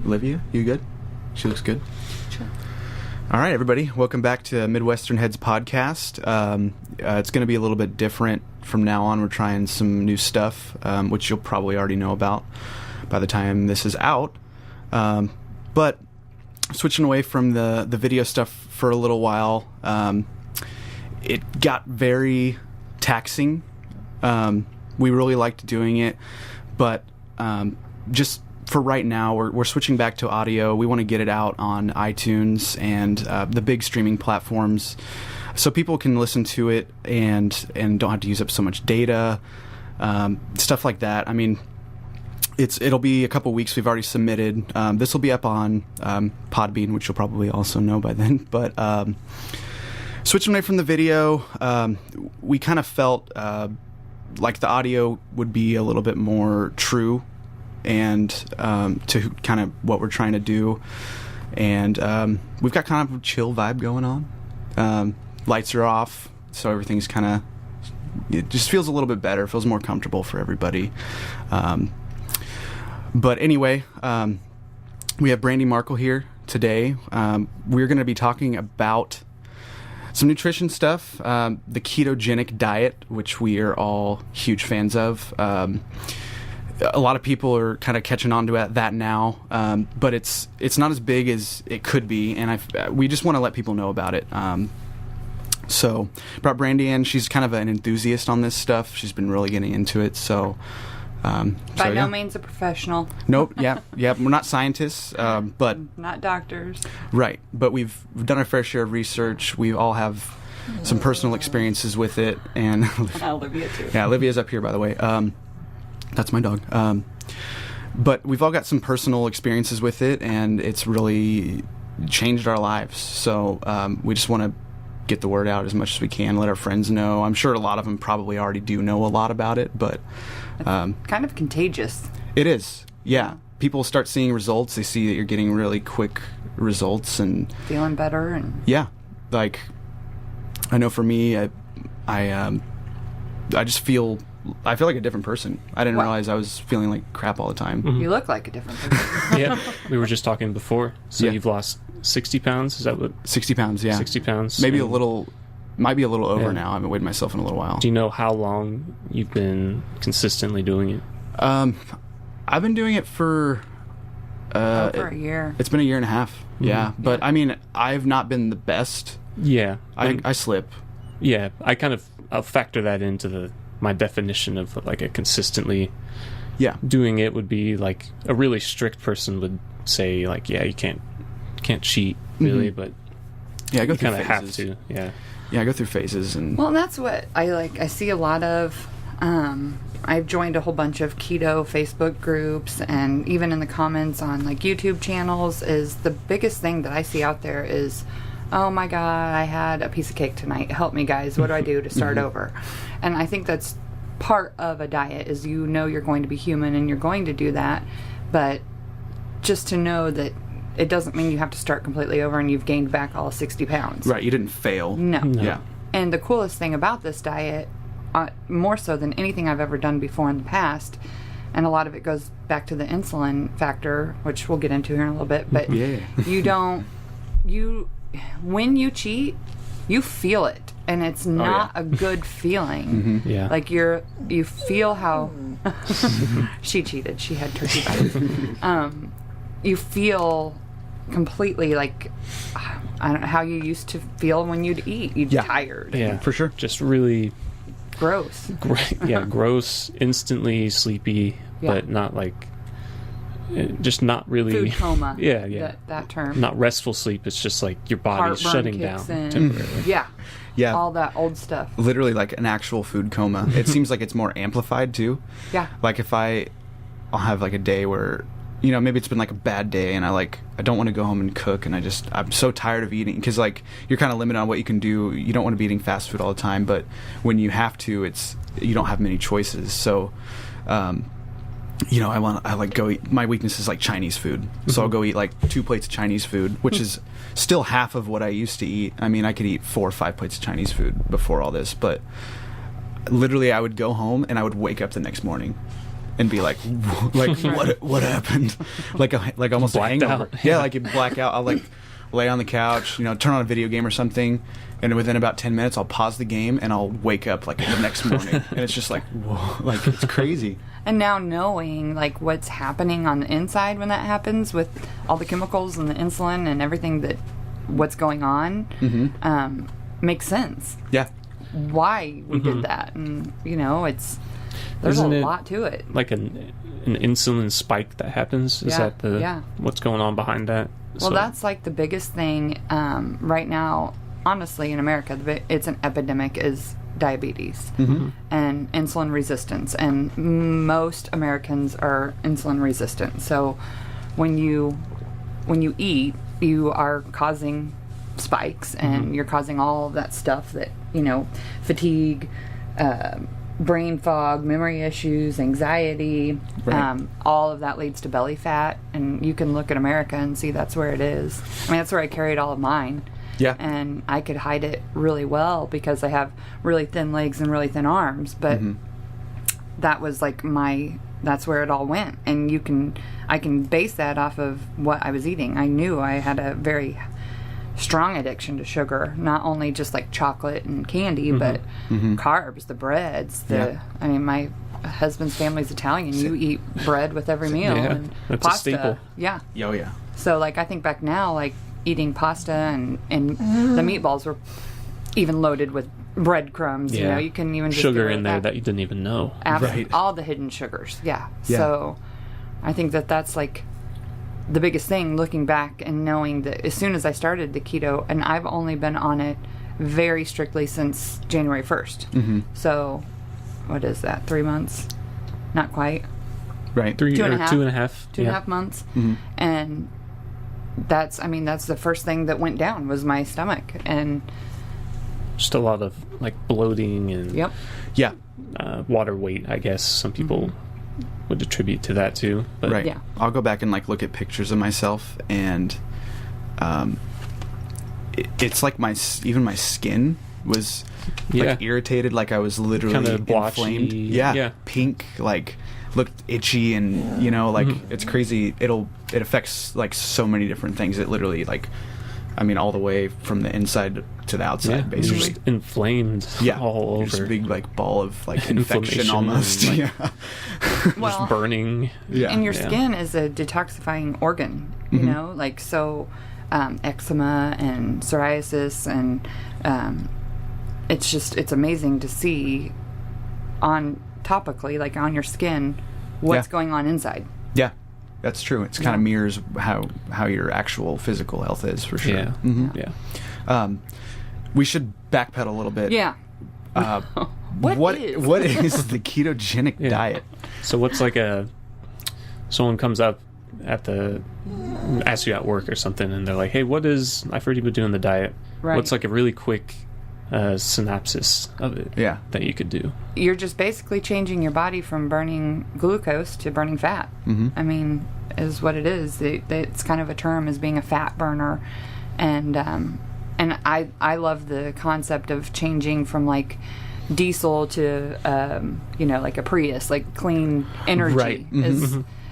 Olivia, you good? She looks good. Sure. All right, everybody. Welcome back to Midwestern Heads Podcast. It's going to be a little bit different from now on. We're trying some new stuff, which you'll probably already know about by the time this is out. But switching away from the video stuff for a little while, it got very taxing. We really liked doing it, but just for right now, we're switching back to audio. We want to get it out on iTunes and the big streaming platforms, so people can listen to it and don't have to use up so much data, stuff like that. I mean, it'll be a couple weeks. We've already submitted. This will be up on Podbean, which you'll probably also know by then. But switching away from the video, we kind of felt like the audio would be a little bit more true and to kind of what we're trying to do. And we've got kind of a chill vibe going on. Lights are off, so everything's kind of, it just feels a little bit better, feels more comfortable for everybody. But anyway, we have Brandi Markle here today. We're going to be talking about some nutrition stuff, the ketogenic diet, which we are all huge fans of. A lot of people are kind of catching on to that now, but it's not as big as it could be, and we just want to let people know about it. So brought Brandi in. She's kind of an enthusiast on this stuff. She's been really getting into it, so... By no means a professional. Nope. Yeah. We're not scientists, but not doctors. Right. But we've done our fair share of research. We all have some personal experiences with it, and Olivia too. Yeah, Olivia's up here, by the way. That's my dog. But we've all got some personal experiences with it, and it's really changed our lives. So we just want to get the word out as much as we can, let our friends know. I'm sure a lot of them probably already do know a lot about it, but kind of contagious. It is. Yeah. People start seeing results. They see that you're getting really quick results and feeling better. And yeah, like I know for me, I just feel like a different person. I didn't realize I was feeling like crap all the time. Mm-hmm. You look like a different person. Yeah, we were just talking before. So You've lost 60 pounds? Is that what? 60 pounds, yeah. 60 pounds. Maybe might be a little over now. I haven't weighed myself in a little while. Do you know how long you've been consistently doing it? I've been doing it for... over a year. It's been a year and a half, yeah. Mm-hmm. But, I mean, I've not been the best. Yeah. I slip. Yeah, I'll factor that into my definition of, like, a consistently... Yeah. Doing it would be, like, a really strict person would say, like, yeah, you can't cheat, really, but... Yeah, I go through phases. You kind of have to, yeah. Yeah, I go through phases. And well, that's what I like. I see a lot of... I've joined a whole bunch of keto Facebook groups, and even in the comments on, like, YouTube channels, is the biggest thing that I see out there is, oh my God, I had a piece of cake tonight. Help me, guys. What do I do to start over? And I think that's part of a diet, is you're going to be human and you're going to do that, but just to know that it doesn't mean you have to start completely over and you've gained back all 60 pounds. Right, you didn't fail. No. Yeah. And the coolest thing about this diet, more so than anything I've ever done before in the past, and a lot of it goes back to the insulin factor, which we'll get into here in a little bit, but when you cheat, you feel it, and it's not a good feeling. Mm-hmm. Yeah. Like you feel how she cheated. She had turkey bites. You feel completely like, I don't know how you used to feel when you'd eat. You'd tired. Yeah, for sure. Just really gross. Gross, instantly sleepy, but not like, just not really food coma. Yeah. That term. Not restful sleep. It's just like your body's shutting down temporarily. Yeah. All that old stuff. Literally like an actual food coma. It seems like it's more amplified too. Yeah. Like if I'll have like a day where, maybe it's been like a bad day and I don't want to go home and cook, and I'm so tired of eating, because like you're kind of limited on what you can do. You don't want to be eating fast food all the time, but when you have to, you don't have many choices. So, I like go eat. My weakness is like Chinese food, so I'll go eat like 2 plates of Chinese food, which is still half of what I used to eat. I mean, I could eat 4 or 5 plates of Chinese food before all this, but literally I would go home and I would wake up the next morning and be like what happened? like almost a Blacked hangover. out. Yeah, like you black out. I'll like lay on the couch, turn on a video game or something, and within about 10 minutes I'll pause the game and I'll wake up like the next morning, and it's just like whoa, like it's crazy. And now knowing like what's happening on the inside when that happens with all the chemicals and the insulin and everything what's going on, makes sense. Yeah. Why we did that, and there's Isn't a it lot to it. Like an insulin spike that happens? Is Yeah, that what's going on behind that? Well, that's like the biggest thing right now, honestly, in America. It's an epidemic is diabetes and insulin resistance, and most Americans are insulin resistant. So when you eat, you are causing spikes, and you're causing all of that stuff that fatigue, brain fog, memory issues, anxiety, Right. all of that leads to belly fat, and you can look at America and see that's where it is. I mean, that's where I carried all of mine. Yeah. And I could hide it really well because I have really thin legs and really thin arms, but that was like that's where it all went. And I can base that off of what I was eating. I knew I had a very strong addiction to sugar, not only just like chocolate and candy, but carbs, the breads, I mean, my husband's family's Italian. You eat bread with every meal, Yeah, and that's a pasta. staple. Yeah. Oh yeah. So like I think back now, like eating pasta and the meatballs were even loaded with breadcrumbs. Yeah. You can even just sugar get in there that you didn't even know. Right. all the hidden sugars. Yeah. Yeah. So I think that's like the biggest thing, looking back and knowing that as soon as I started the keto, and I've only been on it very strictly since January 1st. So what is that, 3 months? Not quite. Right. 2.5. 2.5. 2.5 months. And that's the first thing that went down was my stomach. And Just a lot of like bloating and yep. Yeah. water weight, I guess some people would attribute to that too. But Right. Yeah. I'll go back and like look at pictures of myself, and it's like even my skin was like irritated, like I was literally Kinda blotchy. inflamed. Yeah. Pink, like looked itchy, and like it's crazy. It affects like so many different things. It literally all the way from the inside to the outside, basically. just inflamed all Just a over. big like ball of like infection Inflammation almost. and, Yeah. Well, Just burning. Yeah. and your Yeah. skin is a detoxifying organ, like so eczema and psoriasis, and it's amazing to see topically, like on your skin, what's Yeah. going on inside. Yeah, that's true. It's kind of mirrors how your actual physical health is, for sure. Yeah. Yeah. We should backpedal a little bit. Yeah. What is? what is the ketogenic Yeah. diet? So what's like someone comes up asks you at work or something, and they're like, "Hey, I've heard you've been doing the diet. Right. What's like a really quick synopsis of it Yeah. that you could do?" You're just basically changing your body from burning glucose to burning fat. I mean, is what it is. It's kind of a term as being a fat burner, and I love the concept of changing from like diesel to like a Prius, like clean energy. Right.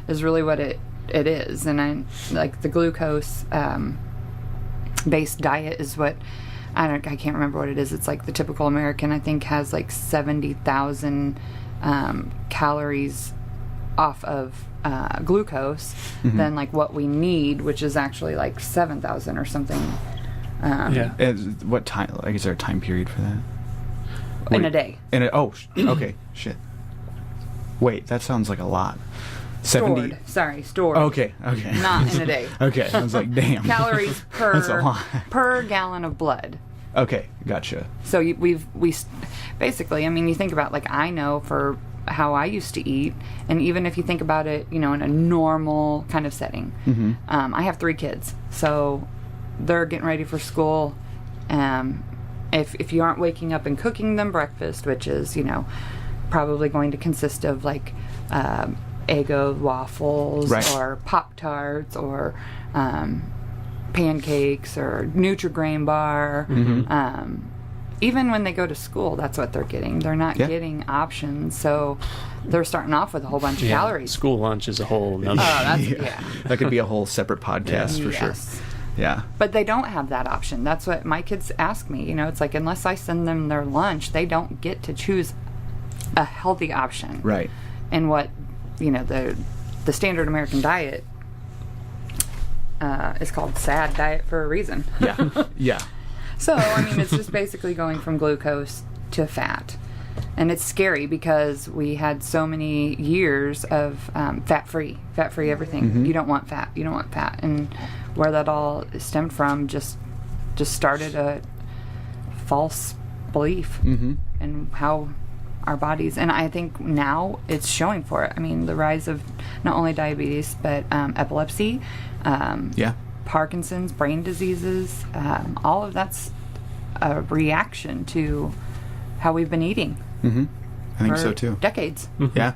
Is really what it is. And I like the glucose based diet is what I can't remember what it is. It's like the typical American, I think, has like 70,000 calories off of glucose than like what we need, which is actually like 7,000 or something. Yeah. What time? Like, is there a time period for that? In a day. Okay. Shit. Wait, that sounds like a lot. 70. Stored. Okay. Not in a day. Okay, I was like, damn. Calories That's a lot. per gallon of blood. Okay, gotcha. So we basically, I mean, you think about, like, I know for how I used to eat, and even if you think about it, in a normal kind of setting, I have 3 kids, so they're getting ready for school. If you aren't waking up and cooking them breakfast, which is, probably going to consist of like Eggo waffles, Right. or Pop-Tarts, or pancakes, or Nutri-Grain bar, even when they go to school, that's what they're getting. They're not getting options, so they're starting off with a whole bunch of calories. School lunch is a whole nother. That could be a whole separate podcast for sure. Yeah. But they don't have that option. That's what my kids ask me. It's like, unless I send them their lunch, they don't get to choose a healthy option. Right. And what, the standard American diet is called SAD diet for a reason. Yeah. Yeah. So, it's just basically going from glucose to fat. And it's scary because we had so many years of fat-free everything. Mm-hmm. You don't want fat. And where that all stemmed from just started a false belief in how our bodies, and I think now it's showing for it. The rise of not only diabetes, but epilepsy, Parkinson's, brain diseases, all of that's a reaction to how we've been eating. Mm-hmm. I think so too. Decades. Mm-hmm. Yeah.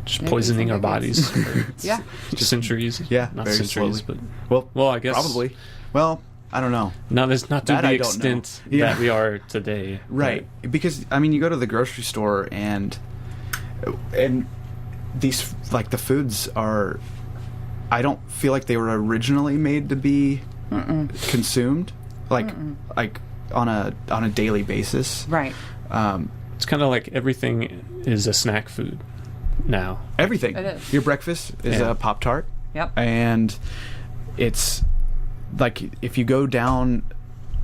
Just poisoning our bodies. Yeah. Just centuries. Yeah. Not very centuries, slowly. but well, I guess probably. Well, I don't know. Not to the extent that we are today. Right. Because you go to the grocery store and these, like, the foods are, I don't feel like they were originally made to be consumed like on a daily basis. Right. It's kind of like everything is a snack food now. Everything. It is. Your breakfast is a Pop-Tart. Yep. And it's like, if you go down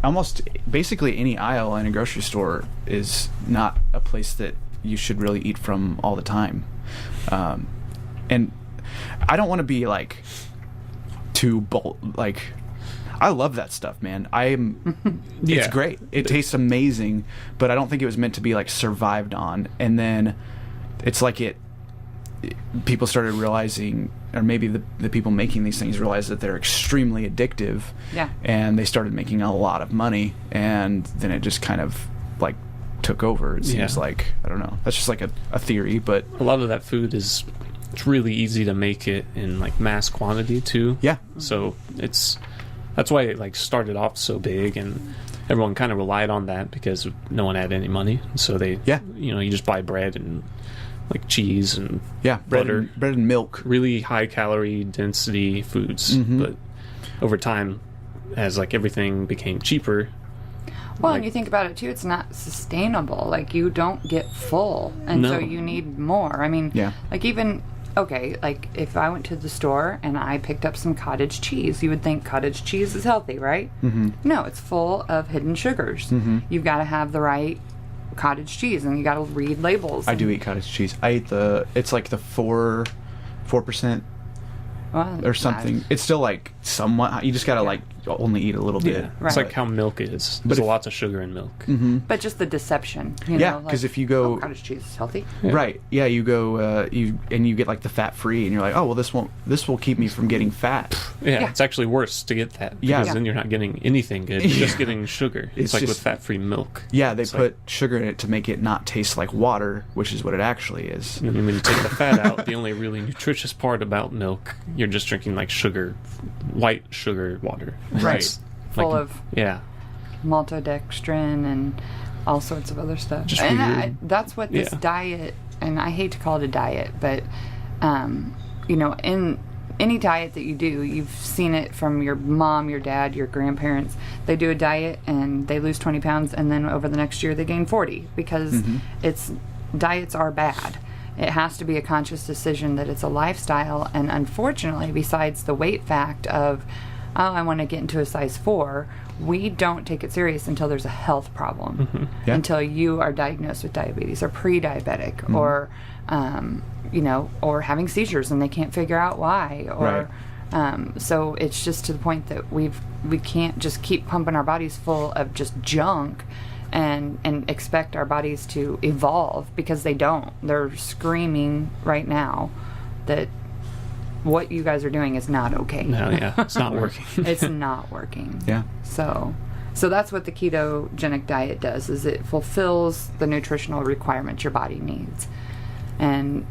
almost basically any aisle in a grocery store is not a place that you should really eat from all the time. And I don't want to be like too bold. Like, I love that stuff, man. It's great. It tastes amazing, but I don't think it was meant to be like survived on. And then it's like people started realizing, or maybe the people making these things realized that they're extremely addictive. Yeah. And they started making a lot of money, and then it just kind of like took over. It seems like, I don't know. That's just like a theory, but a lot of that food it's really easy to make it in like mass quantity too. Yeah. So that's why it like started off so big, and everyone kind of relied on that because no one had any money. So they, you just buy bread and like cheese and butter, bread and milk, really high calorie density foods. Mm-hmm. But over time, as like everything became cheaper. Well, and you think about it too, it's not sustainable. Like, you don't get full, and so you need more. Like, even, like if I went to the store and I picked up some cottage cheese, you would think cottage cheese is healthy, right? Mm-hmm. No, it's full of hidden sugars. Mm-hmm. You've got to have the right cottage cheese, and you got to read labels. I do eat cottage cheese. I eat it's like the 4% or something. It's still like somewhat. You just gotta like only eat a little bit. Right. It's like how milk is. There's lots of sugar in milk. Mm-hmm. But just the deception. Because if you go, cottage cheese is healthy. Right? Yeah, you go, you get like the fat free, and you're like, oh well, this will keep me from getting fat. Yeah, it's actually worse to get that because then you're not getting anything good. You're just getting sugar. It's like with fat free milk. Yeah, they put sugar in it to make it not taste like water, which is what it actually is. And when you take the fat out, the only really nutritious part about milk, you're just drinking like white sugar water. Right. Full like, of maltodextrin and all sorts of other stuff. Just and that's what this diet, and I hate to call it a diet, but in any diet that you do, you've seen it from your mom, your dad, your grandparents. They do a diet and they lose 20 pounds, and then over the next year they gain 40 because diets are bad. It has to be a conscious decision that it's a lifestyle, and unfortunately, besides the weight fact of, I want to get into a size 4, we don't take it serious until there's a health problem, until you are diagnosed with diabetes or pre-diabetic, or or having seizures and they can't figure out why, or so it's just to the point that we can't just keep pumping our bodies full of just junk and expect our bodies to evolve, because they don't. They're screaming right now that what you guys are doing is not okay. No, it's not working. It's not working. Yeah. So that's what the ketogenic diet does, is it fulfills the nutritional requirements your body needs. And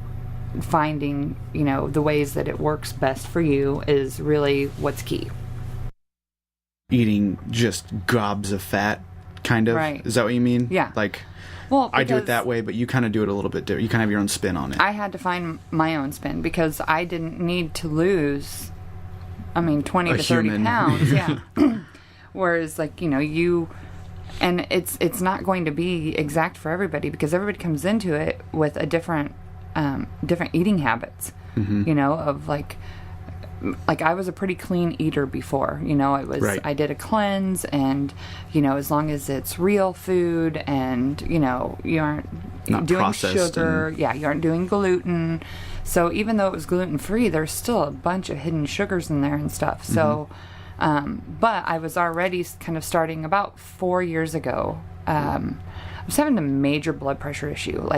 finding, the ways that it works best for you is really what's key. Eating just gobs of fat kind of. Right. Is that what you mean? Yeah. Like, well, I do it that way, but you kind of do it a little bit different. You kind of have your own spin on it. I had to find my own spin because I didn't need to lose, 20 to 30 pounds. Yeah. Whereas, like, and it's not going to be exact for everybody because everybody comes into it with a different eating habits, of like I was a pretty clean eater before, Right. I did a cleanse and, as long as it's real food and, you aren't Not doing sugar. and... You aren't doing gluten. So even though it was gluten free, there's still a bunch of hidden sugars in there and stuff. So, but I was already kind of starting about 4 years ago. I was having a major blood pressure issue,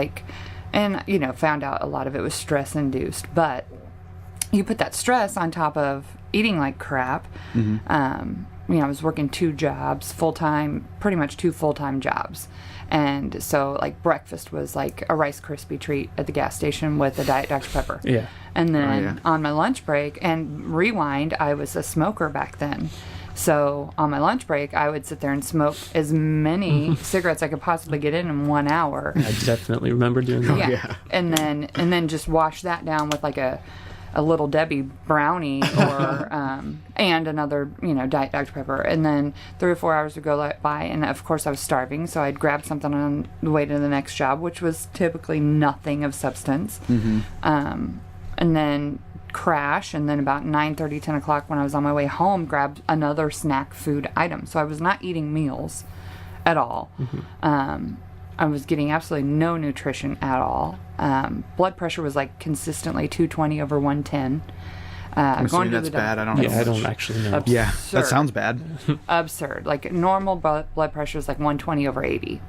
and found out a lot of it was stress induced, but you put that stress on top of eating like crap. I was working 2 jobs, full-time, pretty much 2 full-time jobs. And so, breakfast was like a Rice Krispie treat at the gas station with a Diet Dr. Pepper. Yeah. And then on my lunch break, and rewind, I was a smoker back then. So on my lunch break, I would sit there and smoke as many cigarettes I could possibly get in 1 hour. I definitely remember doing that. Yeah. And then just wash that down with a Little Debbie brownie or and another Diet Dr. Pepper, and then 3 or 4 hours would go by, and of course I was starving, so I'd grab something on the way to the next job, which was typically nothing of substance, and then crash, and then about 9:30, 10 o'clock when I was on my way home, grab another snack food item. So I was not eating meals at all. I was getting absolutely no nutrition at all. Blood pressure was consistently 220 over 110. I'm assuming that's bad. I don't know. Yeah, I don't actually know. Absurd. Yeah, that sounds bad. Absurd. Normal blood pressure is 120 over 80.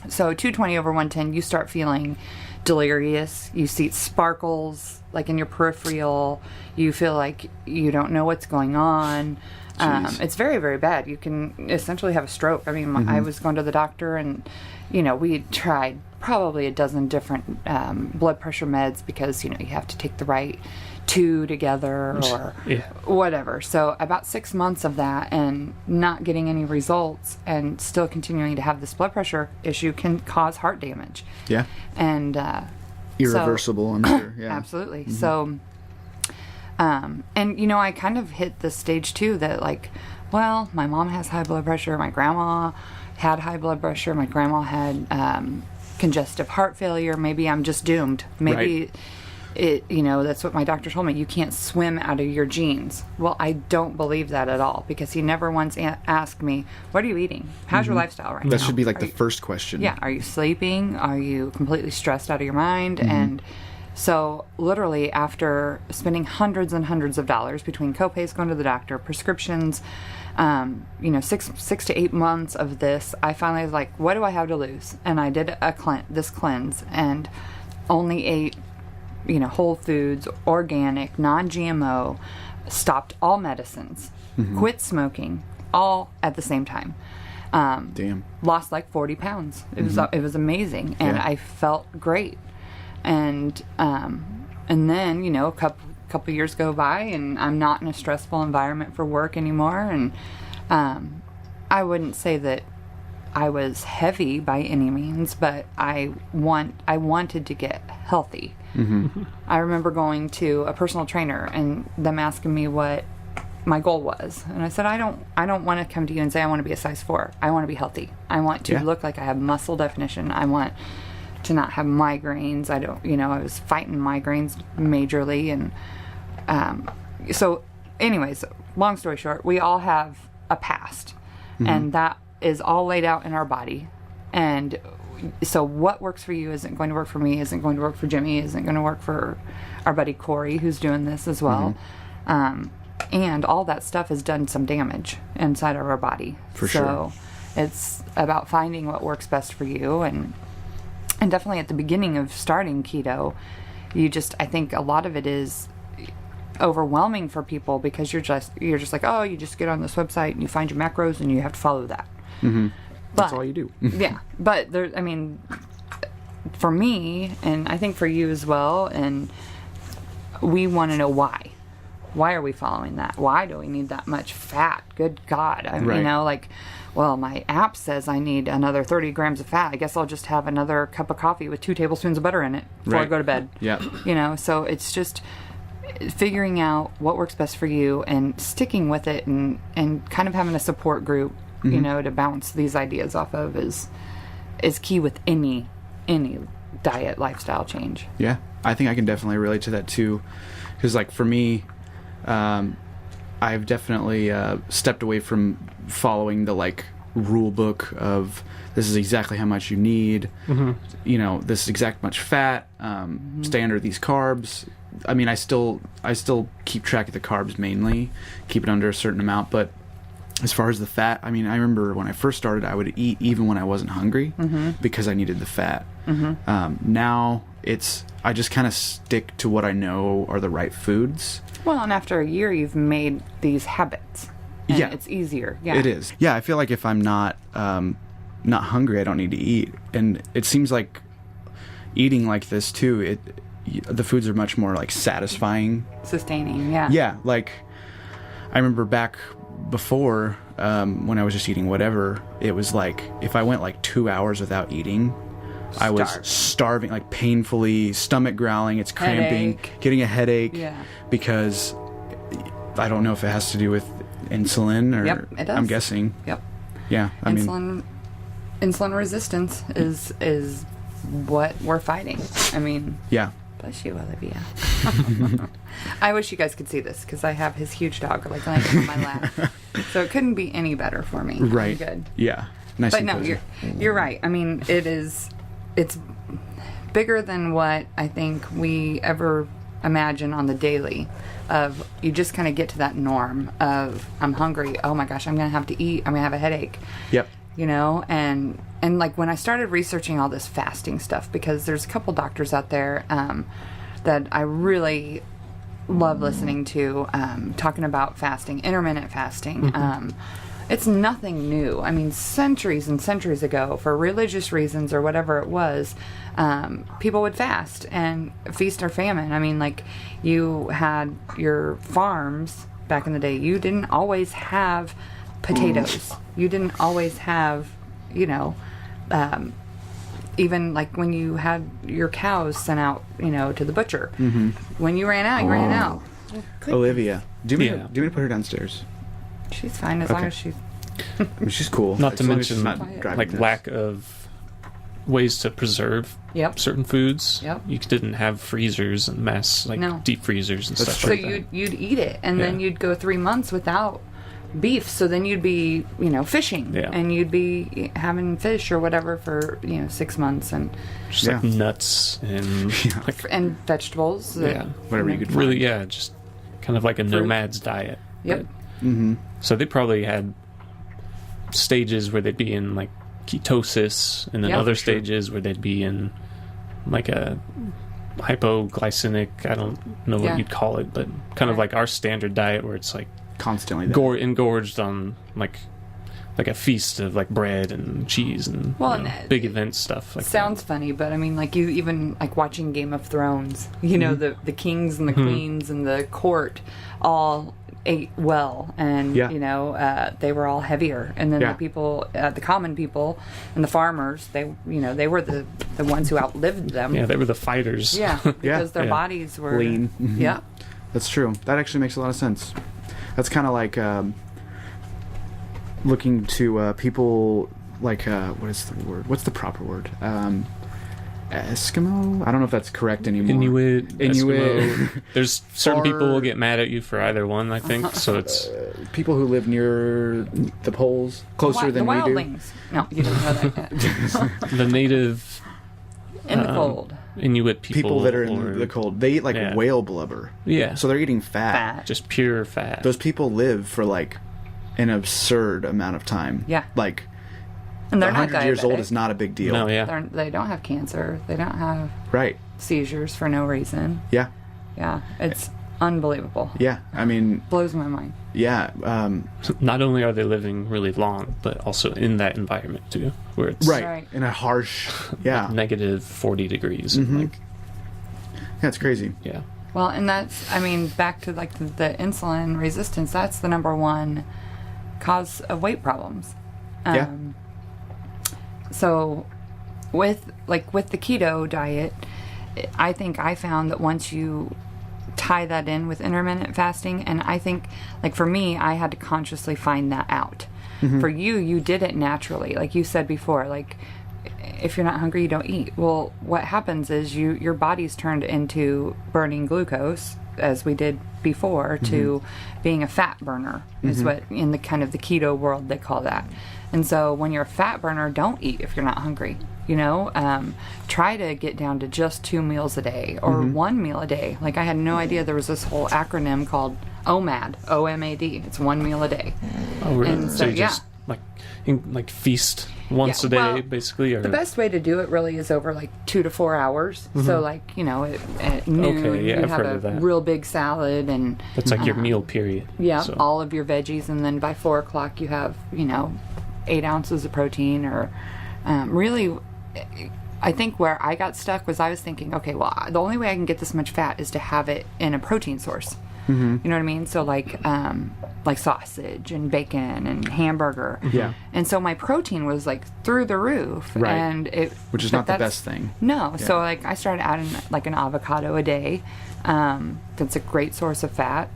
So 220 over 110, you start feeling delirious. You see sparkles in your peripheral. You feel like you don't know what's going on. It's very, very bad. You can essentially have a stroke. I was going to the doctor, and we had tried probably a dozen different blood pressure meds because you have to take the right 2 together or whatever. So about 6 months of that and not getting any results and still continuing to have this blood pressure issue can cause heart damage. Yeah. And irreversible, I'm sure. Yeah. Absolutely. So and I kind of hit the stage too that my mom has high blood pressure, my grandma had high blood pressure, my grandma had congestive heart failure. Maybe I'm just doomed. Maybe that's what my doctor told me. You can't swim out of your genes. Well, I don't believe that at all because he never once asked me, what are you eating? How's your lifestyle right now? That should be the first question. Yeah. Are you sleeping? Are you completely stressed out of your mind? And so literally after spending hundreds and hundreds of dollars between copays, going to the doctor, prescriptions, 6 to 8 months of this, I finally was like, what do I have to lose? And I did this cleanse and only ate, whole foods, organic, non-GMO, stopped all medicines, quit smoking, all at the same time. Damn. Lost 40 pounds. It was amazing, and I felt great. And then a couple years go by, and I'm not in a stressful environment for work anymore. And I wouldn't say that I was heavy by any means, but I wanted to get healthy. I remember going to a personal trainer and them asking me what my goal was, and I said, I don't want to come to you and say I want to be a size 4. I want to be healthy. I want to look like I have muscle definition. I want to not have migraines. I was fighting migraines majorly. And so anyways, long story short, we all have a past, and that is all laid out in our body. And so what works for you isn't going to work for me, isn't going to work for Jimmy, isn't going to work for our buddy Corey, who's doing this as well. And all that stuff has done some damage inside of our body. For sure. So it's about finding what works best for you. And definitely at the beginning of starting keto, I think a lot of it is overwhelming for people because you're just like, oh, you just get on this website and you find your macros and you have to follow that. That's all you do. Yeah. But for me, and I think for you as well, and we want to know why. why are we following that? Why do we need that much fat? Good God. Right. You know, like, well, my app says I need another 30 grams of fat. I guess I'll just have another cup of coffee with 2 tablespoons of butter in it before I go to bed. Yeah. You know, so it's just figuring out what works best for you and sticking with it, and kind of having a support group, you know, to bounce these ideas off of is key with any diet lifestyle change. Yeah, I think I can definitely relate to that too, because like for me, I've definitely stepped away from following the like rule book of this is exactly how much you need, you know, this is exact much fat, stay under these carbs. I mean, I still keep track of the carbs mainly, keep it under a certain amount, but as far as the fat, I mean, I remember when I first started, I would eat even when I wasn't hungry because I needed the fat. Now I just kind of stick to what I know are the right foods. Well, and after a year, you've made these habits. And it's easier. Yeah, it is. Yeah, I feel like if I'm not hungry, I don't need to eat. And it seems like eating like this too, the foods are much more like satisfying, sustaining. Yeah. Yeah, like I remember back before when I was just eating whatever, it was like if I went like 2 hours without eating, I was starving, like painfully, stomach growling, it's cramping, getting a headache, because I don't know if it has to do with insulin or it does. I'm guessing. Yeah, insulin resistance is what we're fighting. I mean, bless you, Olivia. I wish you guys could see this because I have his huge dog like laying on my lap, so it couldn't be any better for me. Right. I'm good. Yeah. Nice. But no, you're right. I mean, it's bigger than what I think we ever imagine on the daily. Of you just kind of get to that norm of I'm hungry. Oh my gosh, I'm gonna have to eat. I'm gonna have a headache. Yep. You know, and like when I started researching all this fasting stuff, because there's a couple doctors out there that I really love listening to talking about fasting, intermittent fasting. It's nothing new. I mean, centuries and centuries ago, for religious reasons or whatever it was, people would fast and feast or famine. I mean, like, you had your farms back in the day. You didn't always have potatoes. You didn't always have, you know, even like when you had your cows sent out, you know, to the butcher. When you ran out, you ran out. Olivia, do you want me to put her downstairs? She's fine as long as she's... I mean, she's cool. Not to mention, like lack of ways to preserve certain foods. You didn't have freezers and deep freezers and stuff like that. So you'd eat it, and then you'd go 3 months without beef. So then you'd be, you know, fishing, and you'd be having fish or whatever for, you know, 6 months, and just like nuts and and vegetables. Whatever you could find. Really, just kind of like a nomad's diet. So they probably had stages where they'd be in like ketosis, and then other stages where they'd be in like a hypoglycemic, I don't know what you'd call it, but kind of like our standard diet where it's like constantly engorged on like a feast of like bread and cheese and, big event stuff. Like sounds funny, but I mean, like, you even like watching Game of Thrones, you know, the kings and the queens and the court all ate well, and you know, they were all heavier, and then the people, the common people and the farmers, they were the ones who outlived them. They were the fighters. Because their bodies were lean. That's true. That actually makes a lot of sense. That's kind of like looking to people like what is the word? What's the proper word? Eskimo? I don't know if that's correct anymore. Inuit. Eskimo. There's certain people will get mad at you for either one, I think. So it's people who live near the poles, closer than we do. wildlings. No, you didn't know that yet. The native in the cold. Inuit people that are in the cold. They eat like whale blubber. So they're eating fat. Just pure fat. Those people live for like an absurd amount of time. Like, and they're 100 years old is not a big deal. No, they don't have cancer. They don't have seizures for no reason. It's unbelievable. I mean, blows my mind. Not only are they living really long, but also in that environment too, where it's in a harsh negative 40 degrees. And it's crazy. Well, and that's, I mean, back to like the insulin resistance, that's the number one cause of weight problems. So with the keto diet, I think I found that once you tie that in with intermittent fasting, and I think, like for me, I had to consciously find that out. For you did it naturally. Like you said before, like if you're not hungry, you don't eat. Well, what happens is your body's turned into burning glucose, as we did before, to being a fat burner, is what in the kind of the keto world they call that. And so when you're a fat burner, don't eat if you're not hungry. You know, try to get down to just 2 meals a day or 1 meal a day. Like I had no idea there was this whole acronym called OMAD, OMAD. It's 1 meal a day. Oh, really? And so you just like feast once a day, basically? Or? The best way to do it really is over like 2 to 4 hours. So like, you know, at noon you have a real big salad and... That's like your meal period. Yeah, so. All of your veggies, and then by 4 o'clock you have, you know, 8 ounces of protein or really... I think where I got stuck was I was thinking, okay, well, the only way I can get this much fat is to have it in a protein source. You know what I mean? So like sausage and bacon and hamburger. Yeah. And so my protein was like through the roof. Right. And which is not the best thing. No. Yeah. So like I started adding like an avocado a day. That's a great source of fat.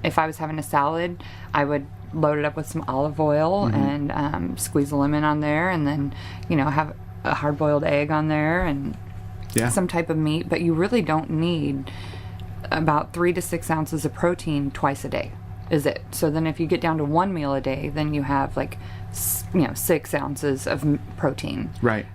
If I was having a salad, I would load it up with some olive oil and squeeze a lemon on there, and then, you know, have a hard-boiled egg on there and some type of meat. But you really don't need about 3 to 6 ounces of protein twice a day, is it? So then if you get down to 1 meal a day, then you have like, you know, 6 ounces of protein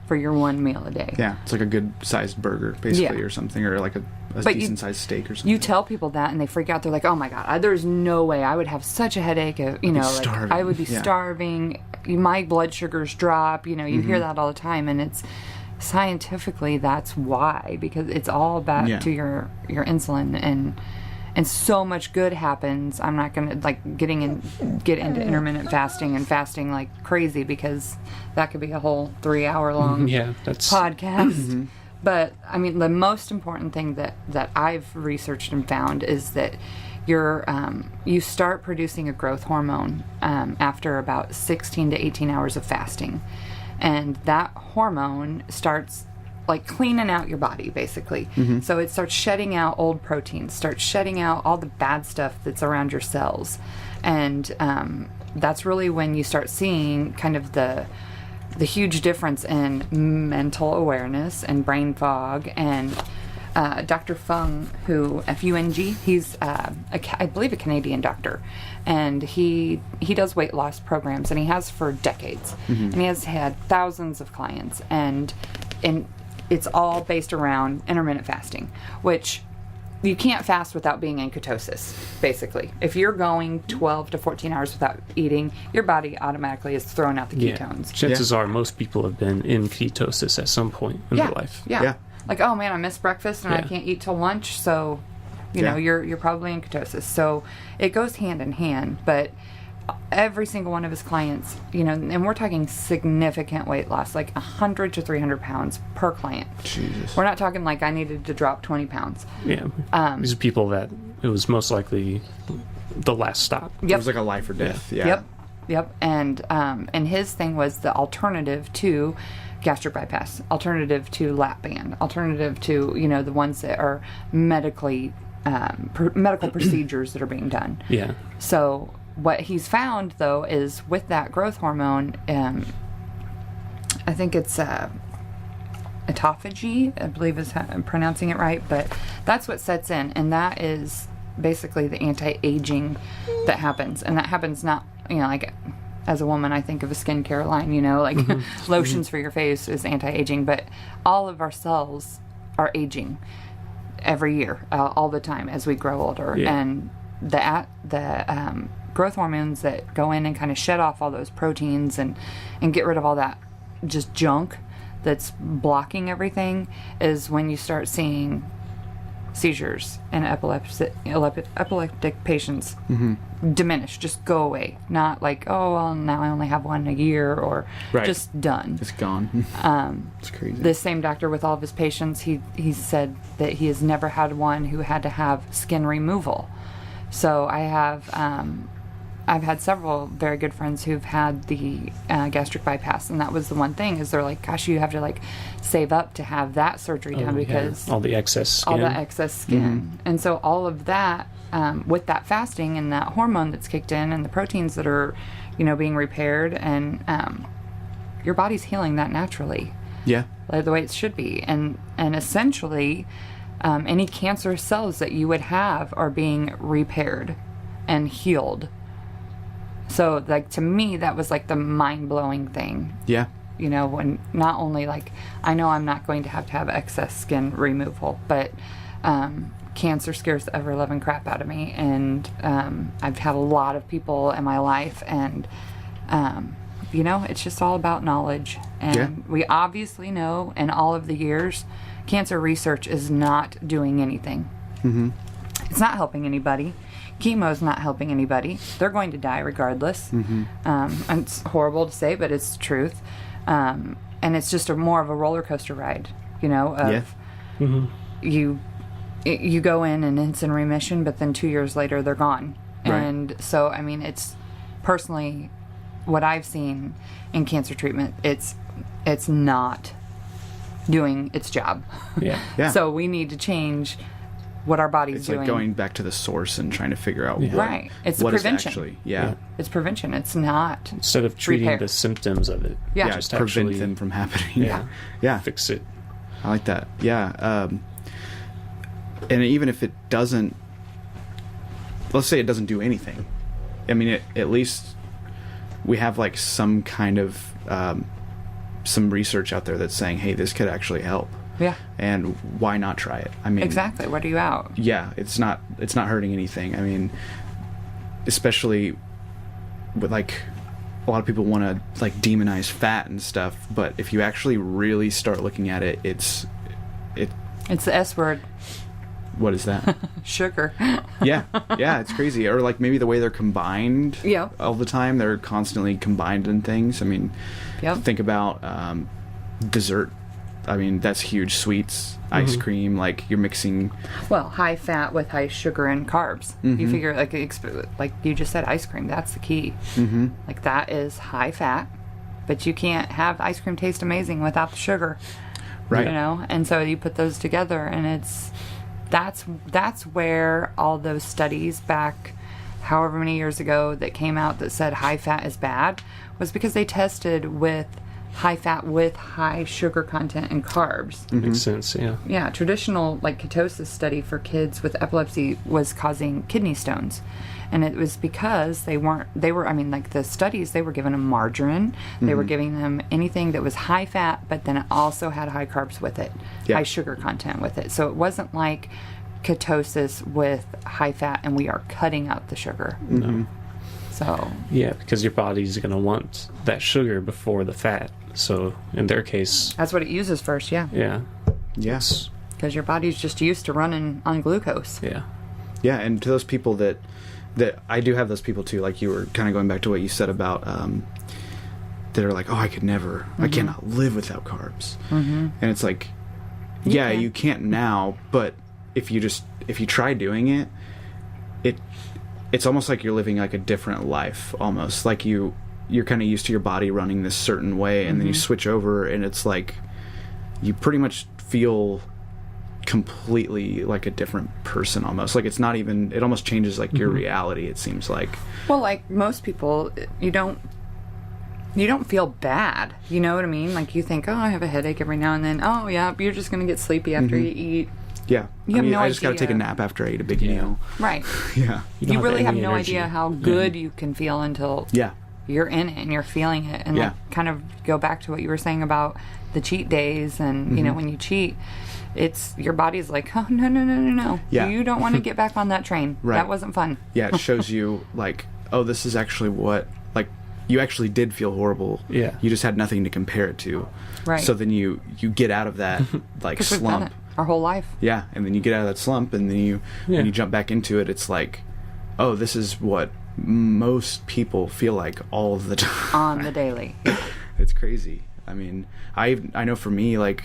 for your 1 meal a day. Yeah, it's like a good-sized burger, basically, or something, or like a decent-sized steak or something. You tell people that, and they freak out. They're like, oh, my God, there's no way. I would have such a headache. You know, like, I would be starving. My blood sugars drop. You know, you hear that all the time, and it's scientifically that's why, because it's all back to your insulin, and so much good happens. I'm not going to like get into intermittent fasting and fasting like crazy, because that could be a whole 3-hour long podcast. But I mean, the most important thing that I've researched and found is that you start producing a growth hormone after about 16 to 18 hours of fasting, and that hormone starts like cleaning out your body, basically. So it starts shedding out old proteins, starts shedding out all the bad stuff that's around your cells, and that's really when you start seeing kind of the huge difference in mental awareness and brain fog. And Dr. Fung, F-U-N-G, he's I believe a Canadian doctor, and he does weight loss programs, and he has for decades, and he has had thousands of clients, and it's all based around intermittent fasting, which you can't fast without being in ketosis, basically. If you're going 12 to 14 hours without eating, your body automatically is throwing out the ketones. Chances are most people have been in ketosis at some point in their life. Yeah. Like, oh man, I missed breakfast and I can't eat till lunch, so you know, you're probably in ketosis. So it goes hand in hand, but every single one of his clients, you know, and we're talking significant weight loss, like 100 to 300 pounds per client. Jesus. We're not talking like I needed to drop 20 pounds. Yeah. These are people that it was most likely the last stop. It was like a life or death. Yeah. Yep. And his thing was the alternative to gastric bypass, alternative to lap band, alternative to, you know, the ones that are medical procedures that are being done. Yeah. So what he's found, though, is with that growth hormone, I think it's autophagy, I believe is how I'm pronouncing it right, but that's what sets in, and that is basically the anti-aging that happens. And that happens not, you know, like as a woman, I think of a skincare line, you know, like lotions for your face is anti-aging, but all of our cells are aging every year, all the time as we grow older. And the growth hormones that go in and kind of shed off all those proteins and get rid of all that just junk that's blocking everything is when you start seeing seizures in epileptic patients diminish, just go away. Not like, oh, well, now I only have one a year, or just done. It's gone. It's crazy. This same doctor, with all of his patients, he said that he has never had one who had to have skin removal. So I've had several very good friends who've had the gastric bypass, and that was the one thing, is they're like, gosh, you have to like save up to have that surgery done, because all the excess skin. And so all of that, with that fasting and that hormone that's kicked in and the proteins that are, being repaired, and your body's healing that naturally. Yeah. Like the way it should be. And essentially, any cancerous cells that you would have are being repaired and healed. So, like, to me, that was, like, the mind-blowing thing. Yeah. When not only, like, I know I'm not going to have excess skin removal, but cancer scares the ever-loving crap out of me. And I've had a lot of people in my life, and, it's just all about knowledge. And we obviously know, in all of the years, cancer research is not doing anything. Mm-hmm. It's not helping anybody. Chemo's not helping anybody. They're going to die regardless. Mm-hmm. And it's horrible to say, but it's the truth. And it's just more of a roller coaster ride, you go in and it's in remission, but then 2 years later they're gone. Right. And so, I mean, it's personally what I've seen in cancer treatment. It's not doing its job. Yeah. Yeah. So we need to change what our body's doing. It's like going back to the source and trying to figure out It's what prevention. Is actually, It's prevention. It's not instead of treating the symptoms of it. Just prevent them from happening. Yeah. Fix it. I like that. Yeah. And even if it doesn't, let's say it doesn't do anything. I mean, at least we have like some kind of some research out there that's saying, hey, this could actually help. Yeah. And why not try it? I mean, exactly. What are you out? Yeah, it's not hurting anything. I mean, especially with like a lot of people want to like demonize fat and stuff, but if you actually really start looking at it, it's the S word. What is that? Sugar. Yeah, it's crazy. Or like maybe the way they're combined all the time. They're constantly combined in things. I mean, think about dessert. I mean, that's huge. Sweets, ice cream, like you're mixing... Well, high fat with high sugar and carbs. Mm-hmm. You figure, like you just said, ice cream, that's the key. Mm-hmm. Like that is high fat, but you can't have ice cream taste amazing without the sugar. Right. And so you put those together, and that's where all those studies back however many years ago that came out that said high fat is bad was because they tested with high fat with high sugar content and carbs. Mm-hmm. Makes sense, yeah. Yeah, traditional like ketosis study for kids with epilepsy was causing kidney stones. And it was because they were the studies, they were giving them margarine, they were giving them anything that was high fat, but then it also had high carbs with it, high sugar content with it. So it wasn't like ketosis with high fat and we are cutting out the sugar. No. So yeah, because your body's going to want that sugar before the fat. So in their case, that's what it uses first. Yeah. Yes. Because your body's just used to running on glucose. Yeah, and to those people that I do have those people too. Like you were kind of going back to what you said about that are like, oh, I could never, I cannot live without carbs. Mm-hmm. And it's like, you can't now, but if you try doing it, it's almost like you're living like a different life almost. Like you're kind of used to your body running this certain way, and then you switch over and it's like you pretty much feel completely like a different person almost. Like it's not even, it almost changes like your reality, it seems like. Well, like most people, you don't feel bad, you know what I mean? Like you think, oh, I have a headache every now and then. Oh yeah, you're just gonna get sleepy after you eat. Yeah. I just got to take a nap after I ate a big meal. Right. Yeah. You really have no idea how good you can feel until you're in it and you're feeling it. And like, kind of go back to what you were saying about the cheat days and, you know, when you cheat, it's your body's like, oh, no. Yeah. You don't want to get back on that train. Right. That wasn't fun. Yeah, it shows you like, oh, this is actually what, like, you actually did feel horrible. Yeah. You just had nothing to compare it to. Right. So then you get out of that, like, slump. our whole life. Yeah, and then you get out of that slump, and then when you jump back into it, it's like, oh, this is what most people feel like all of the time. On the daily. It's crazy. I mean, I know for me, like,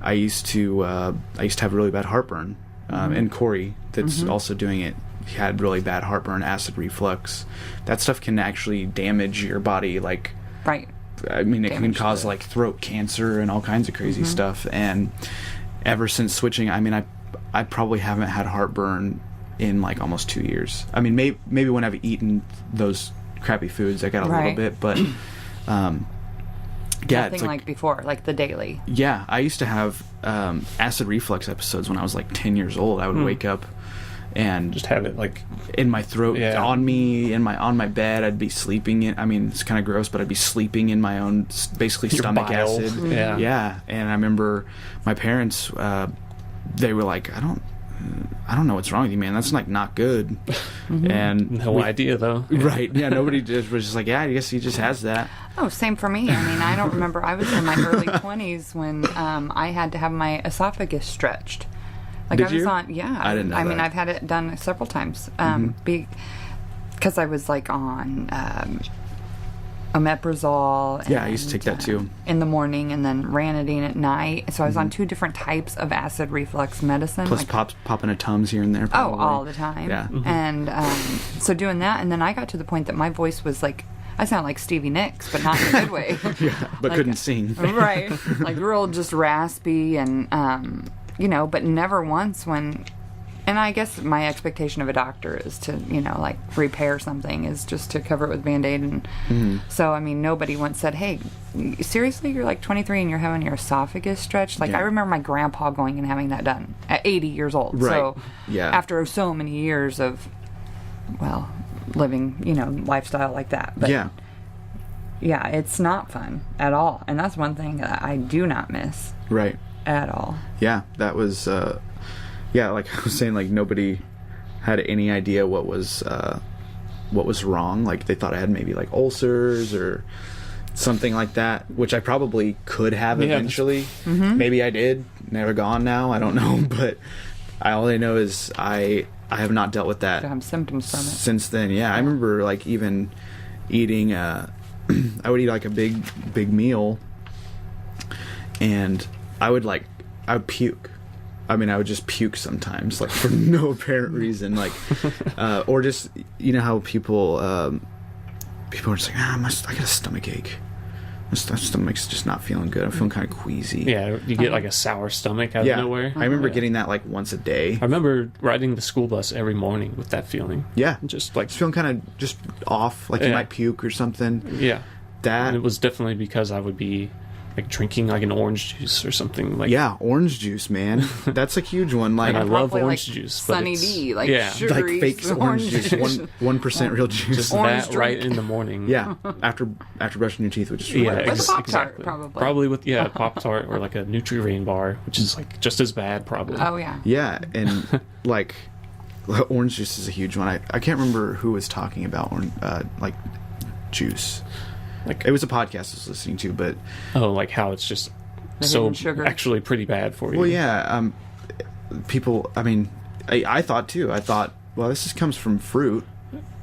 I used to have really bad heartburn, and Corey, that's also doing it, he had really bad heartburn, acid reflux. That stuff can actually damage your body, like, right. I mean, it can cause like throat cancer and all kinds of crazy stuff. And ever since switching, I mean, I probably haven't had heartburn in like almost 2 years. I mean, maybe when I've eaten those crappy foods, I got a little bit, but yeah, nothing like before, like the daily. Yeah, I used to have acid reflux episodes when I was like 10 years old. I would wake up and just have it like in my throat, on me, on my bed. I'd be sleeping in. I mean, it's kind of gross, but I'd be sleeping in my own basically stomach acid. Yeah. And I remember my parents, they were like, I don't know what's wrong with you, man. That's like not good. And no idea though. Right. Yeah. Nobody was just like, yeah, I guess he just has that. Oh, same for me. I mean, I don't remember. I was in my early 20s when I had to have my esophagus stretched. Like Did I was you? on, yeah. I didn't know I mean, that. I've had it done several times. Because I was like on omeprazole. Yeah, I used to take that too. In the morning, and then Ranitidine at night. So I was on 2 different types of acid reflux medicine. Plus popping a Tums here and there. Probably. Oh, all the time. Yeah. And so doing that, and then I got to the point that my voice was like, I sound like Stevie Nicks, but not in a good way. Yeah, but like, couldn't sing. Right. Like real just raspy and, but never once when, and I guess my expectation of a doctor is to, like repair something is just to cover it with Band-Aid. And so, I mean, nobody once said, hey, seriously, you're like 23 and you're having your esophagus stretched? Like, I remember my grandpa going and having that done at 80 years old. Right. So, yeah. After so many years of, living, lifestyle like that. But yeah, it's not fun at all. And that's one thing that I do not miss. Right. At all. Yeah, that was, like I was saying, like nobody had any idea what was wrong. Like they thought I had maybe like ulcers or something like that, which I probably could have eventually. Maybe I did. Never gone now. I don't know. But all I know is I have not dealt with that. To have symptoms from it. Since then, yeah. I remember like even eating, I would eat like a big meal and I would puke. I mean, I would just puke sometimes, like for no apparent reason, like, or just, how people are just like, I got a stomach ache. My stomach's just not feeling good. I'm feeling kind of queasy. Yeah, you get like a sour stomach out of nowhere. I remember getting that like once a day. I remember riding the school bus every morning with that feeling. Yeah. Just like... Just feeling kind of just off, like you might puke or something. Yeah. And it was definitely because I would be like drinking like an orange juice or something like. Yeah, orange juice, man. That's a huge one. Like, and I love orange like juice. Sunny D, like like sugary fake orange juice, 1% real juice. Just orange that drink. right in the morning. Yeah, after brushing your teeth, which is Yeah, With a Pop-Tart, exactly. probably. Probably with a Pop-Tart or like a Nutri-Rain bar, which is like just as bad probably. Oh yeah. Yeah, and like orange juice is a huge one. I can't remember who was talking about like juice. Like it was a podcast I was listening to, but like how it's just so actually pretty bad for you. Well, yeah, people. I mean, I thought too. I thought, well, this just comes from fruit.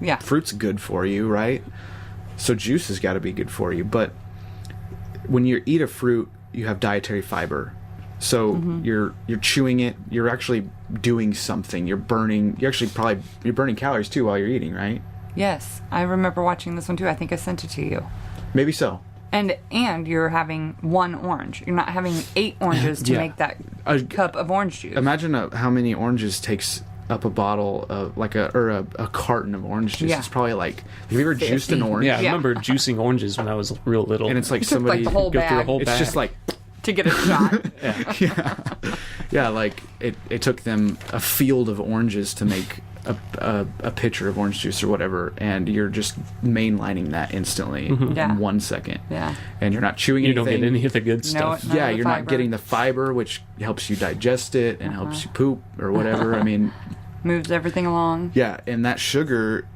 Yeah, fruit's good for you, right? So juice has got to be good for you. But when you eat a fruit, you have dietary fiber. So you're chewing it. You're actually doing something. You're burning calories too while you're eating, right? Yes, I remember watching this one too. I think I sent it to you. Maybe so. And you're having 1 orange. You're not having 8 oranges to make that cup of orange juice. Imagine how many oranges takes up a bottle of a carton of orange juice. It's probably like, have you ever juiced an orange? Yeah, I remember juicing oranges when I was real little. And it's like somebody like the whole go through a whole it's bag. just like to get a shot. yeah, like it took them a field of oranges to make a pitcher of orange juice or whatever, and you're just mainlining that instantly in 1 second. Yeah. And you're not chewing you anything. don't get any of the good stuff. None of the you're fiber. not getting the fiber, which helps you digest it and helps you poop or whatever. I mean, moves everything along. Yeah, and that sugar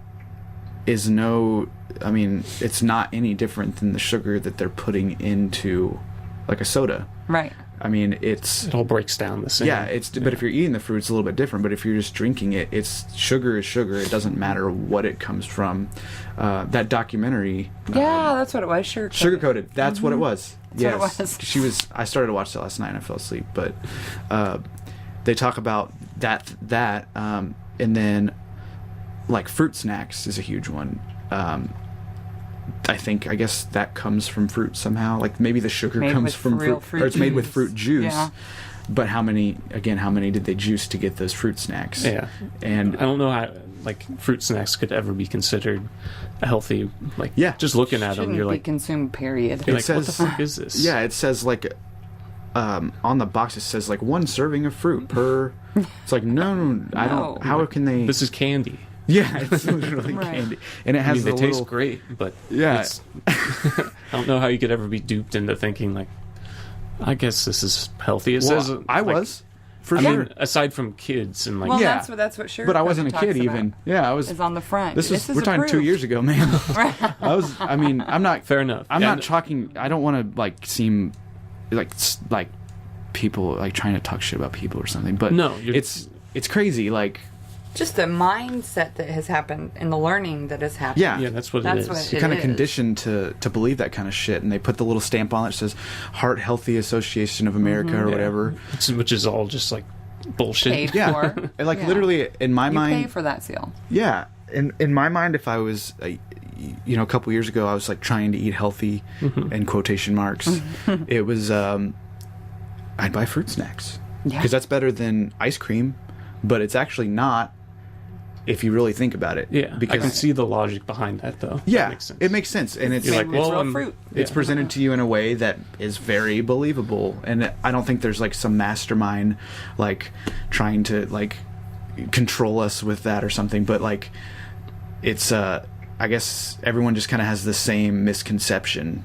is it's not any different than the sugar that they're putting into like a soda. Right. I mean, it all breaks down the same. Yeah, but if you're eating the fruit, it's a little bit different. But if you're just drinking it, it's sugar is sugar. It doesn't matter what it comes from. That documentary. Yeah, that's what it was. Sugar coated. That's what it was. That's what it was. I started to watch that last night and I fell asleep. But they talk about that, and then like fruit snacks is a huge one. I guess that comes from fruit somehow. Like maybe the sugar comes from fruit, or it's made with fruit juice. Yeah. But how many did they juice to get those fruit snacks? Yeah. And I don't know how fruit snacks could ever be considered a healthy. Just looking at them, you're like, consumed. Period. You're what the fuck is this? Yeah, it says on the box it says 1 serving of fruit per. It's like no, I don't. How can they? This is candy. Yeah, it's literally candy, and it has. They taste great, but I don't know how you could ever be duped into thinking I guess this is healthy. It says I was for sure. I mean, aside from kids and that's what sugar. But I wasn't a kid even. About. Yeah, I was. It's on the front. We're talking 2 years ago, man. I'm not. Fair enough. I'm not talking. I don't want to seem like people trying to talk shit about people or something. But no, it's crazy. Just the mindset that has happened and the learning that has happened. Yeah, that's what it is. You're kind of conditioned to believe that kind of shit, and they put the little stamp on it that says Heart Healthy Association of America or whatever. Which is all just bullshit. Paid for. Literally, in my mind... You pay for that seal. Yeah. In my mind, if I was... a couple years ago, I was trying to eat healthy, in quotation marks. It was... I'd buy fruit snacks. Yeah. Because that's better than ice cream, but it's actually not... if you really think about it. Yeah, because I can see the logic behind that, though. Yeah, that makes sense. It makes sense. And it's real fruit. It's presented to you in a way that is very believable. And I don't think there's some mastermind trying to control us with that or something. But it's I guess everyone just kind of has the same misconception.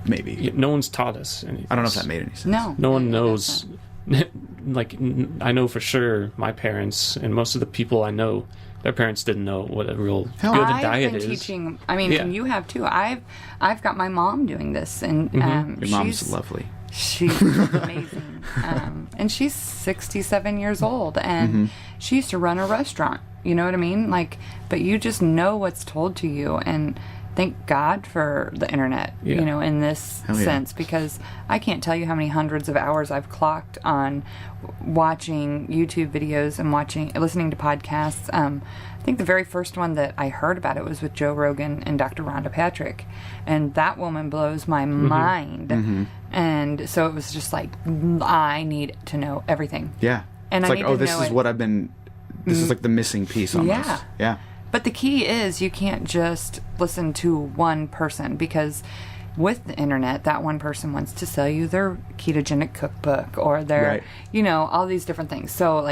Maybe no one's taught us anything. I don't know if that made any sense. No one knows. I know for sure my parents and most of the people I know, their parents didn't know what a real good diet is. Teaching. I mean, and you have too. I've got my mom doing this, and your mom's lovely. She's amazing, and she's 67 years old, and she used to run a restaurant. You know what I mean? But you just know what's told to you, and thank God for the internet, in this sense, because I can't tell you how many hundreds of hours I've clocked on watching YouTube videos and listening to podcasts. I think the very first one that I heard about it was with Joe Rogan and Dr. Rhonda Patrick, and that woman blows my mind. And so it was just I need to know everything. Yeah. And I need to know this is what I've been. This is the missing piece almost. Yeah. But the key is you can't just listen to one person, because with the internet, that one person wants to sell you their ketogenic cookbook or their, all these different things. So,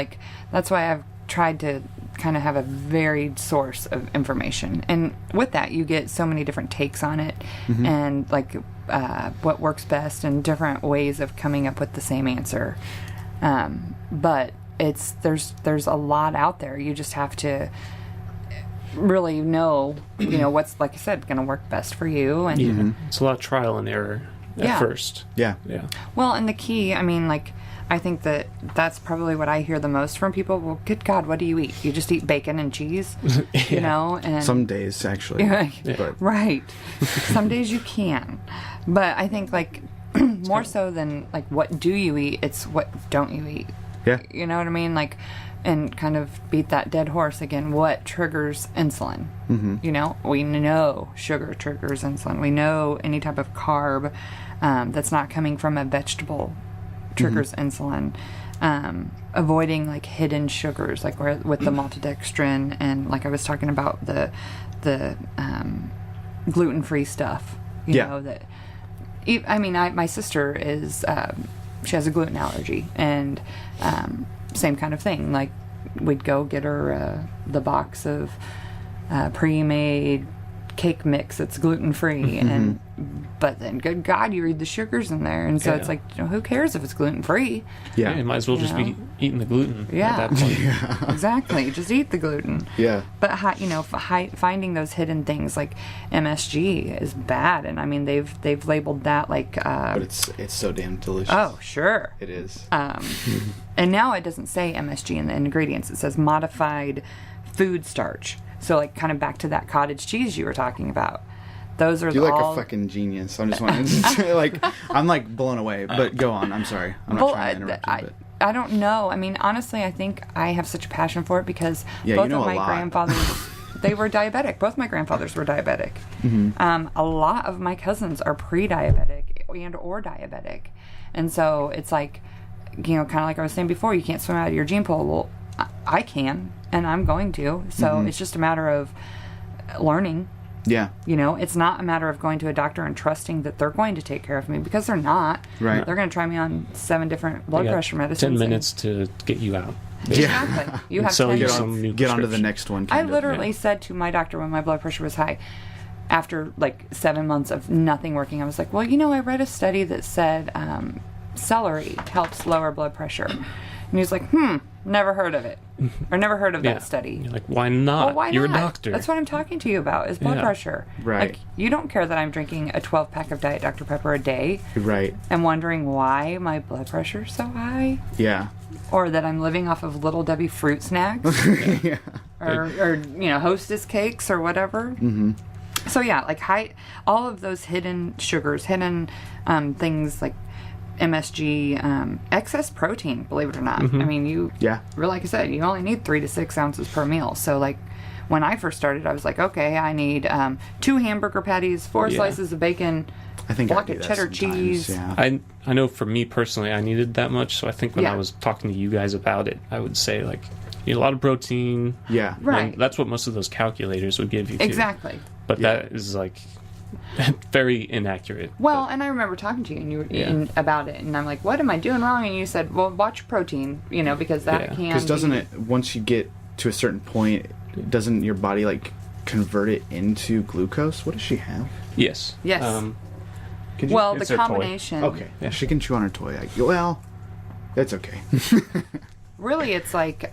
that's why I've tried to kind of have a varied source of information. And with that, you get so many different takes on it and, what works best and different ways of coming up with the same answer. But there's a lot out there. You just have to really know, what's, like I said, going to work best for you. And it's a lot of trial and error at first. Yeah. Well, and the key, I think that's probably what I hear the most from people. Well, good God, what do you eat? You just eat bacon and cheese, and some days actually. Right. Some days you can, but I think more so than what do you eat, it's what don't you eat. Yeah. You know what I mean? And kind of beat that dead horse again. What triggers insulin? We know sugar triggers insulin. We know any type of carb that's not coming from a vegetable triggers insulin. Avoiding hidden sugars, with the maltodextrin, and I was talking about the gluten-free stuff. You know that. My sister is she has a gluten allergy, and same kind of thing. We'd go get her the box of pre-made cake mix that's gluten-free, and but then good God, you read the sugars in there, and so it's like, who cares if it's gluten-free? Yeah, you might as well just be eating the gluten at that point. Exactly, just eat the gluten. But finding those hidden things like MSG is bad, and I mean they've labeled that like but it's so damn delicious. Oh sure, it is. And now it doesn't say MSG in the ingredients, it says modified food starch. So like kind of back to that cottage cheese you were talking about. Those are You're like a fucking genius. I'm just wanting to say, like, I'm like blown away. But go on. I'm sorry. I'm not trying to interrupt you. I don't know. I mean, honestly, I think I have such a passion for it because both of my grandfathers, they were diabetic. Both my grandfathers were diabetic. A lot of my cousins are pre-diabetic and or diabetic. And so it's like, kind of like I was saying before, you can't swim out of your gene pool. Well, I can, and I'm going to. So it's just a matter of learning. Yeah. It's not a matter of going to a doctor and trusting that they're going to take care of me, because they're not. Right. They're going to try me on 7 different blood pressure medicines. 10 minutes to get you out. Exactly. You have 10 minutes. Get on to the next one. I literally said to my doctor when my blood pressure was high, after like 7 months of nothing working, I was like, well, I read a study that said celery helps lower blood pressure. And he was like, never heard of it. Or never heard of that study. You're like, why not? Well, why You're not? a doctor. That's what I'm talking to you about, is blood pressure. Right. Like, you don't care that I'm drinking a 12-pack of Diet Dr. Pepper a day. Right. And wondering why my blood pressure's so high. Yeah. Or that I'm living off of Little Debbie fruit snacks. Or Hostess cakes or whatever. So yeah, like all of those hidden sugars, hidden things like MSG, excess protein, believe it or not. I mean, like I said, you only need 3 to 6 ounces per meal. So like when I first started, I was like, okay, I need 2 hamburger patties, 4 slices of bacon, I think block of cheddar cheese. Yeah. I know for me personally, I needed that much. So I think when I was talking to you guys about it, I would say like, you need a lot of protein. Yeah. Right. And that's what most of those calculators would give you too. Exactly. But that is like very inaccurate. Well, and I remember talking to you and you were about it, and I'm like, what am I doing wrong? And you said, well, watch protein, because that can. Because doesn't it, once you get to a certain point, doesn't your body like convert it into glucose? What does she have? Yes. Yes. Well, the combination. Okay. Yeah, she can chew on her toy. Well, that's okay. Really, it's like,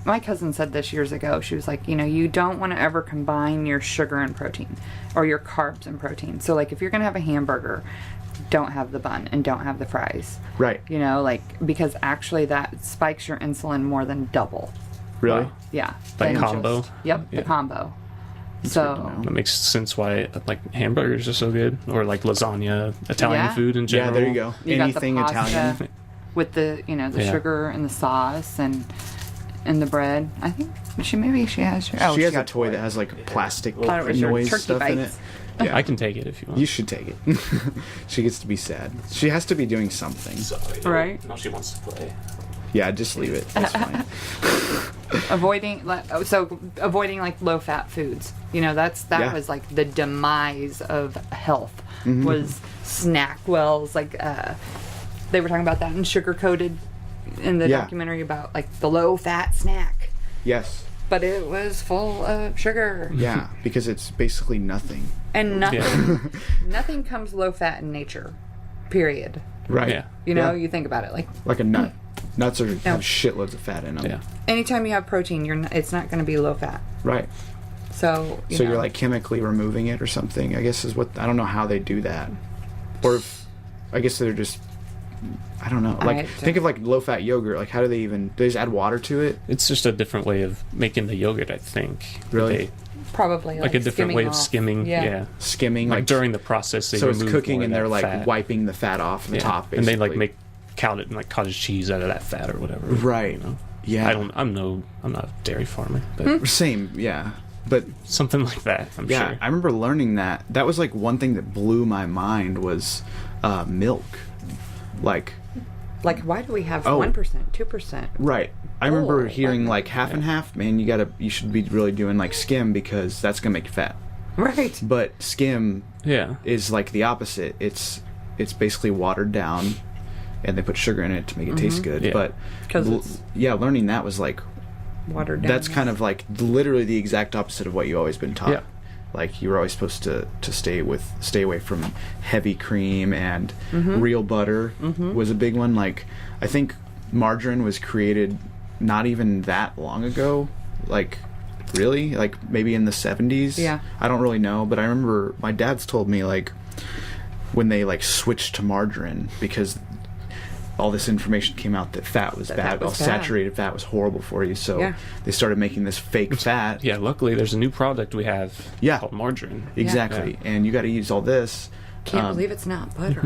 my cousin said this years ago. She was like, you don't want to ever combine your sugar and protein, or your carbs and protein. So, like, if you're going to have a hamburger, don't have the bun and don't have the fries. Right. Because actually that spikes your insulin more than double. Really? Yeah. The combo? The combo. So that makes sense why like hamburgers are so good, or like lasagna, Italian food in general. Yeah, there you go. Anything got the pasta Italian with the sugar and the sauce and the bread. I think she has. She has a toy that has like plastic noise stuff in it. Yeah, I can take it if you want. You should take it. She gets to be sad. She has to be doing something. Sorry, right? No, she wants to play. Yeah, just leave it. That's fine. avoiding like low-fat foods. That was like the demise of health. Was SnackWell's like they were talking about that in Sugar-Coated in the documentary about like the low-fat snack. Yes. But it was full of sugar. Yeah, because it's basically nothing. And nothing comes low-fat in nature. Period. Right. Yeah. You think about it like a nut. Nuts have shitloads of fat in them. Yeah. Anytime you have protein, it's not going to be low fat. Right. So you're like chemically removing it or something. I guess is what I don't know how they do that, or if I guess they're just I don't know. Like think of like low fat yogurt. Like how do they just add water to it? It's just a different way of making the yogurt, I think. Really. Probably like a different way of skimming. Yeah. Skimming like during the process. They it's cooking and they're like fat. wiping the fat off the top. Basically. And they like make cottage cheese out of that fat or whatever. Right. Yeah. I'm not a dairy farmer. But Same. Yeah. But something like that. I'm sure. I remember learning that. That was like one thing that blew my mind was milk. Like why do we have 1%, 2%? Right. I remember hearing like half and half. Man, you should be really doing like skim because that's gonna make you fat. Right. But skim is like the opposite. It's basically watered down, and they put sugar in it to make it taste good. Yeah. But learning that was like watered down. That's kind of like literally the exact opposite of what you always been taught. like you were always supposed to stay away from heavy cream, and real butter was a big one. Like, I think margarine was created not even that long ago, like really, like maybe in the 70s. Yeah, I don't really know, but I remember my dad's told me, like, when they like switched to margarine because all this information came out that fat was bad. Saturated fat was horrible for you, so they started making this fake fat. Yeah, luckily there's a new product we have called margarine. Exactly, and you got to use all this. Can't believe it's not butter.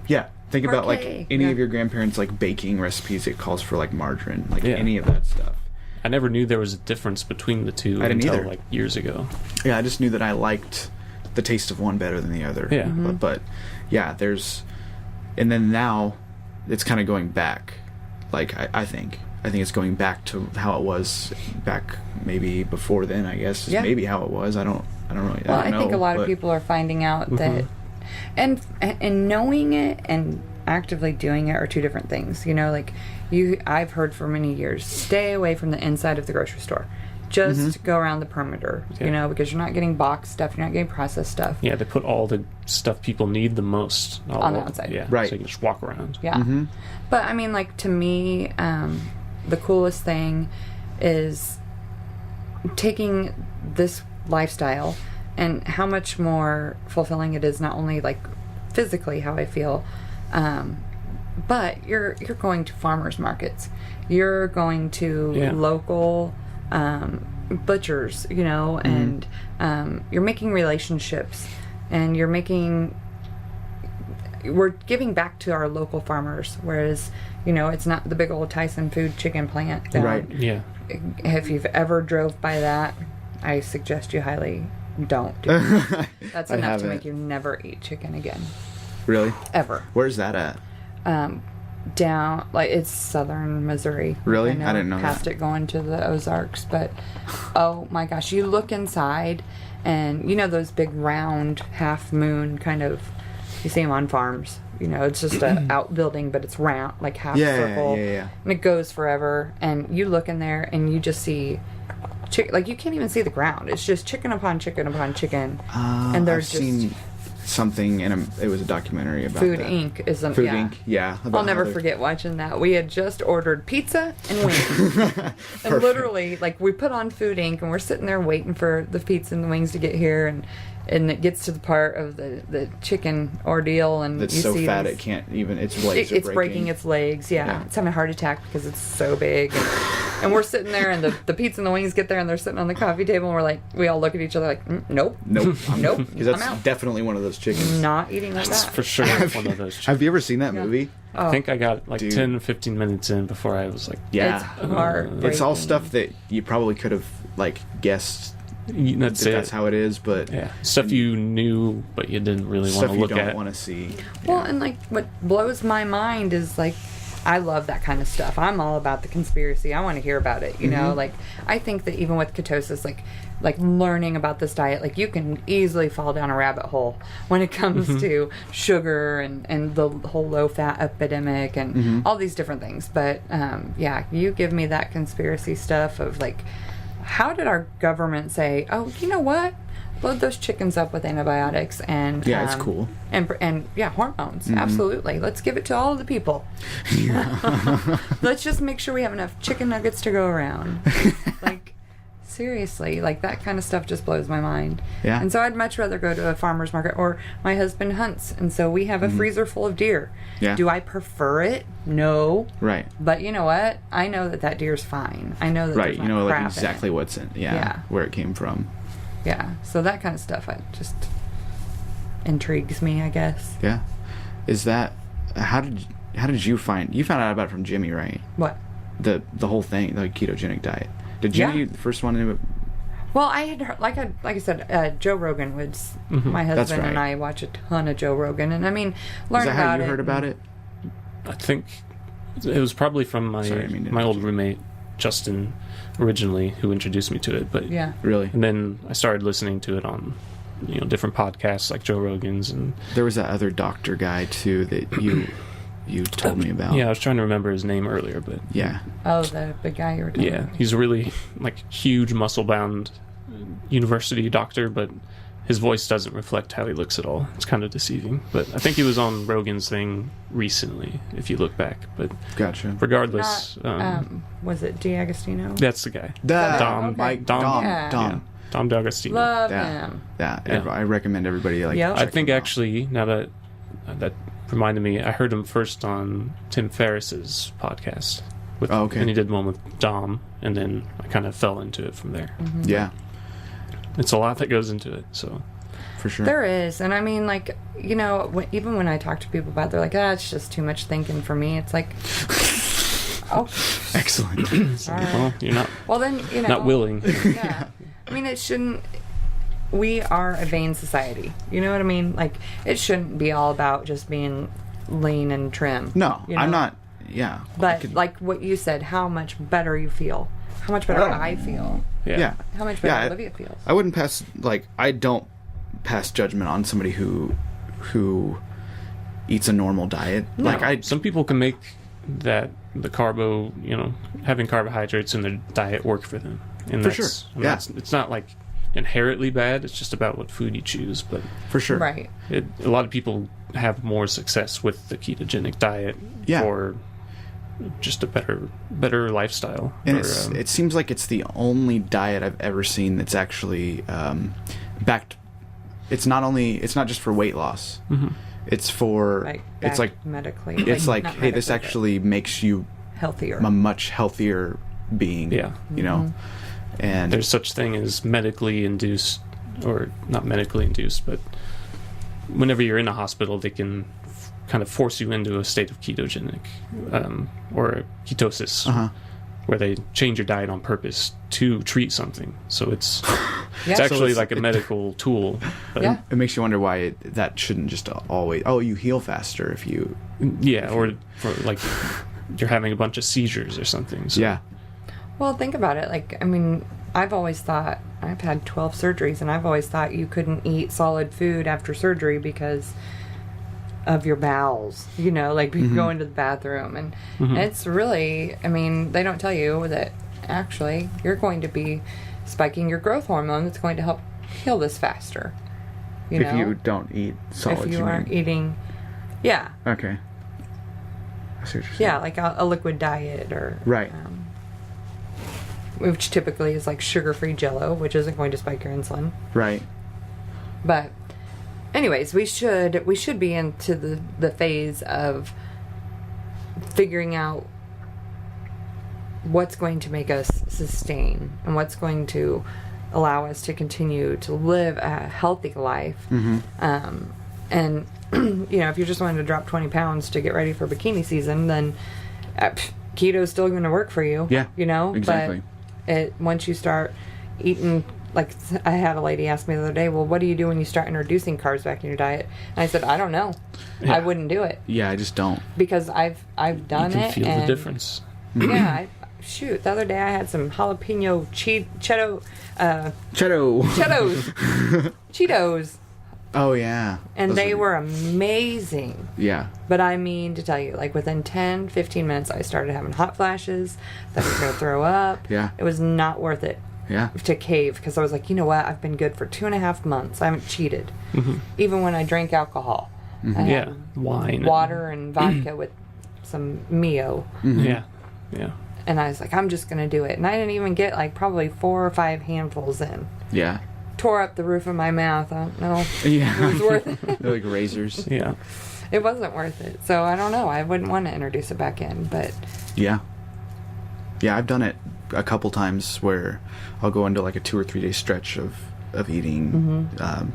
Yeah, think about like any of your grandparents' like baking recipes. It calls for like margarine, like any of that stuff. I never knew there was a difference between the two until like years ago. Yeah, I just knew that I liked the taste of one better than the other. Yeah, but yeah, and then now it's kind of going back. Like I think it's going back to how it was back maybe before then. I guess maybe how it was. I don't really. Well, I think a lot of people are finding out that, and knowing it and actively doing it are two different things. You know, like I've heard for many years, stay away from the inside of the grocery store. Just go around the perimeter, you know, because you're not getting boxed stuff, you're not getting processed stuff. Yeah, they put all the stuff people need the most on the outside. Yeah, right. So you can just walk around. Yeah. But I mean, like, to me, the coolest thing is taking this lifestyle and how much more fulfilling it is, not only like physically how I feel, but you're going to farmers markets, you're going to local butchers, you know, and you're making relationships, and we're giving back to our local farmers, whereas, you know, it's not the big old Tyson food chicken plant down. Right. Yeah. If you've ever drove by that, I suggest you highly don't do it. That's enough to make you never eat chicken again. Really? Ever. Where's that at? Down, like, it's southern Missouri. Really? I didn't know past that. it going to the Ozarks, but oh my gosh, you look inside, and you know those big round half moon kind of, you see them on farms. You know, it's just a outbuilding, but it's round, like half circle. Yeah. And it goes forever, and you look in there, and you just see chicken. Like, you can't even see the ground. It's just chicken upon chicken upon chicken, and they're I've seen something, and it was a documentary about Food that. Inc. is a Food Inc. Yeah, I'll never forget watching that. We had just ordered pizza and wings, and literally, like, we put on Food Inc. and we're sitting there waiting for the pizza and the wings to get here, and it gets to the part of the chicken ordeal, and it's you so see fat it can't even. Its legs are it's breaking its legs. Yeah, it's having a heart attack because it's so big. And we're sitting there, and the pizza and the wings get there, and they're sitting on the coffee table, and we all look at each other like, nope, nope, because that's definitely one of those chickens. Not eating like That's that. for sure one of those chickens. Have you ever seen that movie? I think I got like 10 or 15 minutes in before I was like, yeah, it's hard. It's all stuff that you probably could have like guessed. That's how it is, but stuff you knew but you didn't really want to look at. Stuff you don't want to see. Well, and like what blows my mind is like, I love that kind of stuff. I'm all about the conspiracy. I want to hear about it. You know, like, I think that even with ketosis, like learning about this diet, like, you can easily fall down a rabbit hole when it comes to sugar and the whole low fat epidemic and all these different things. But you give me that conspiracy stuff of like, how did our government say, oh, you know what? Load those chickens up with antibiotics and it's cool and hormones. Absolutely, let's give it to all of the people. Let's just make sure we have enough chicken nuggets to go around. Like, seriously, like, that kind of stuff just blows my mind. Yeah. And so I'd much rather go to a farmer's market, or my husband hunts, and so we have a freezer full of deer. Yeah. Do I prefer it? No. Right. But you know what? I know that deer's fine. I know that right. You know, like, crap exactly what's in where it came from. Yeah, so that kind of stuff just intrigues me, I guess. Yeah. Is that how did you found out about it from Jimmy, right? What? The whole thing, the ketogenic diet. Did Jimmy the first one into it? Well, I had heard, like I said, Joe Rogan was my husband, and I watch a ton of Joe Rogan, and I mean, learn about it. Is that how you heard about it? I think it was probably from my old roommate Justin originally, who introduced me to it. But yeah, really, and then I started listening to it on different podcasts like Joe Rogan's, and there was that other doctor guy too that you told me about. Yeah, I was trying to remember his name earlier, but yeah. Oh, the big guy you were talking about. He's a really like huge muscle bound university doctor, but his voice doesn't reflect how he looks at all. It's kind of deceiving. But I think he was on Rogan's thing recently, if you look back. But gotcha. regardless, was it D'Agostino? that's the guy. Dom. Okay. Mike. Dom. Yeah. Dom. Tom D'Agostino. Love Yeah. him. Yeah. Yeah. I recommend everybody like. Yep. I check think him out. actually, now that reminded me, I heard him first on Tim Ferriss's podcast. Oh, okay. And he did one with Dom, and then I kind of fell into it from there. Yeah, It's a lot that goes into it, so. for sure. There is, and I mean, like, you know, even when I talk to people about it, they're like, it's just too much thinking for me. It's like, oh, Excellent. all right. Well, you're not Well, then, you know. not willing. Yeah. I mean, it shouldn't. We are a vain society. You know what I mean? Like, it shouldn't be all about just being lean and trim. No, you know? I'm not. Yeah. But, like what you said, how much better you feel. How much better I feel. Yeah. How much better Yeah, Olivia feels. I wouldn't pass. Like, I don't pass judgment on somebody who eats a normal diet. No. Like, Some people can make the having carbohydrates in their diet work for them. And For that's, sure. and Yeah. it's not like inherently bad. It's just about what food you choose. But for sure. Right. a lot of people have more success with the ketogenic diet Yeah. or just a better lifestyle. And or, it seems like it's the only diet I've ever seen that's actually backed. It's not just for weight loss. Mhm. It's for Like, it's like medically. it's like not hey, this medically, actually makes you but healthier. a much healthier being. Yeah. You know, and there's such thing as medically induced, or not medically induced, but whenever you're in a hospital, they can kind of force you into a state of ketogenic or ketosis, where they change your diet on purpose to treat something. So it's Yeah. actually it's- like a medical tool. But Yeah. it makes you wonder why that shouldn't just always. Oh, you heal faster if you. Yeah, or for like you're having a bunch of seizures or something. So. Yeah. Well, think about it. Like, I mean, I've always thought, I've had 12 surgeries, and I've always thought you couldn't eat solid food after surgery because of your bowels, you know, like you go into the bathroom. And it's really, I mean, they don't tell you that actually you're going to be spiking your growth hormone that's going to help heal this faster. You If know? you don't eat solids, if you aren't eating, yeah. Okay. I see what you're saying. Yeah, like a liquid diet or... Right. which typically is like sugar-free Jell-O, which isn't going to spike your insulin. Right. But anyways, we should be into the phase of figuring out what's going to make us sustain and what's going to allow us to continue to live a healthy life. And you know, if you're just wanting to drop 20 pounds to get ready for bikini season, then keto's still going to work for you. Yeah, you know, exactly. But once you start eating, like I had a lady ask me the other day, well, what do you do when you start introducing carbs back in your diet? And I said, I don't know. Yeah. I wouldn't do it Yeah, I just don't. because I've done You can it. feel and the difference. Yeah, shoot. The other day I had some jalapeno Cheetos, Oh yeah. and Those they are- were amazing. Yeah. But I mean to tell you, like within 10, 15 minutes, I started having hot flashes. That I was going to throw up. Yeah. It was not worth it Yeah. to cave because I was like, you know what? I've been good for 2.5 months. I haven't cheated. Even when I drank alcohol. I had Yeah, wine. water and vodka with some Mio. Yeah, yeah. And I was like, I'm just going to do it. And I didn't even get like probably 4 or 5 handfuls in. Yeah. Tore up the roof of my mouth. I don't know. Yeah. It was worth it. They're like razors. Yeah. It wasn't worth it. So I don't know. I wouldn't want to introduce it back in. But Yeah. Yeah, I've done it a couple times where I'll go into like a 2 or 3 day stretch of eating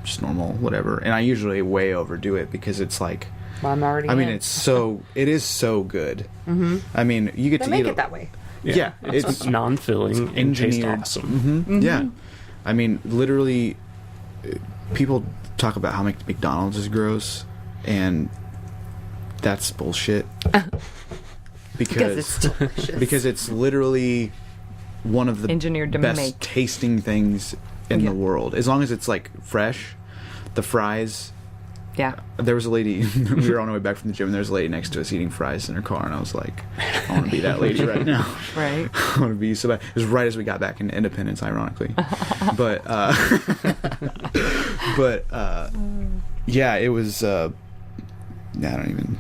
just normal whatever, and I usually way overdo it because it's like, well, I'm already I mean, in. it is so good. I mean, you get They to make eat it that way. Yeah, it's non-filling and tastes engineered. awesome. Yeah, I mean, literally, people talk about how McDonald's is gross, and that's bullshit. Because it's delicious. because it's literally one of the Engineered to best make. tasting things in Yeah. the world. As long as it's like fresh, the fries Yeah. There was a lady, we were on our way back from the gym, and there was a lady next to us eating fries in her car, and I was like, I want to be that lady right now. Right. I want to be so bad. It was right as we got back into Independence, ironically. But yeah, it was, I don't even,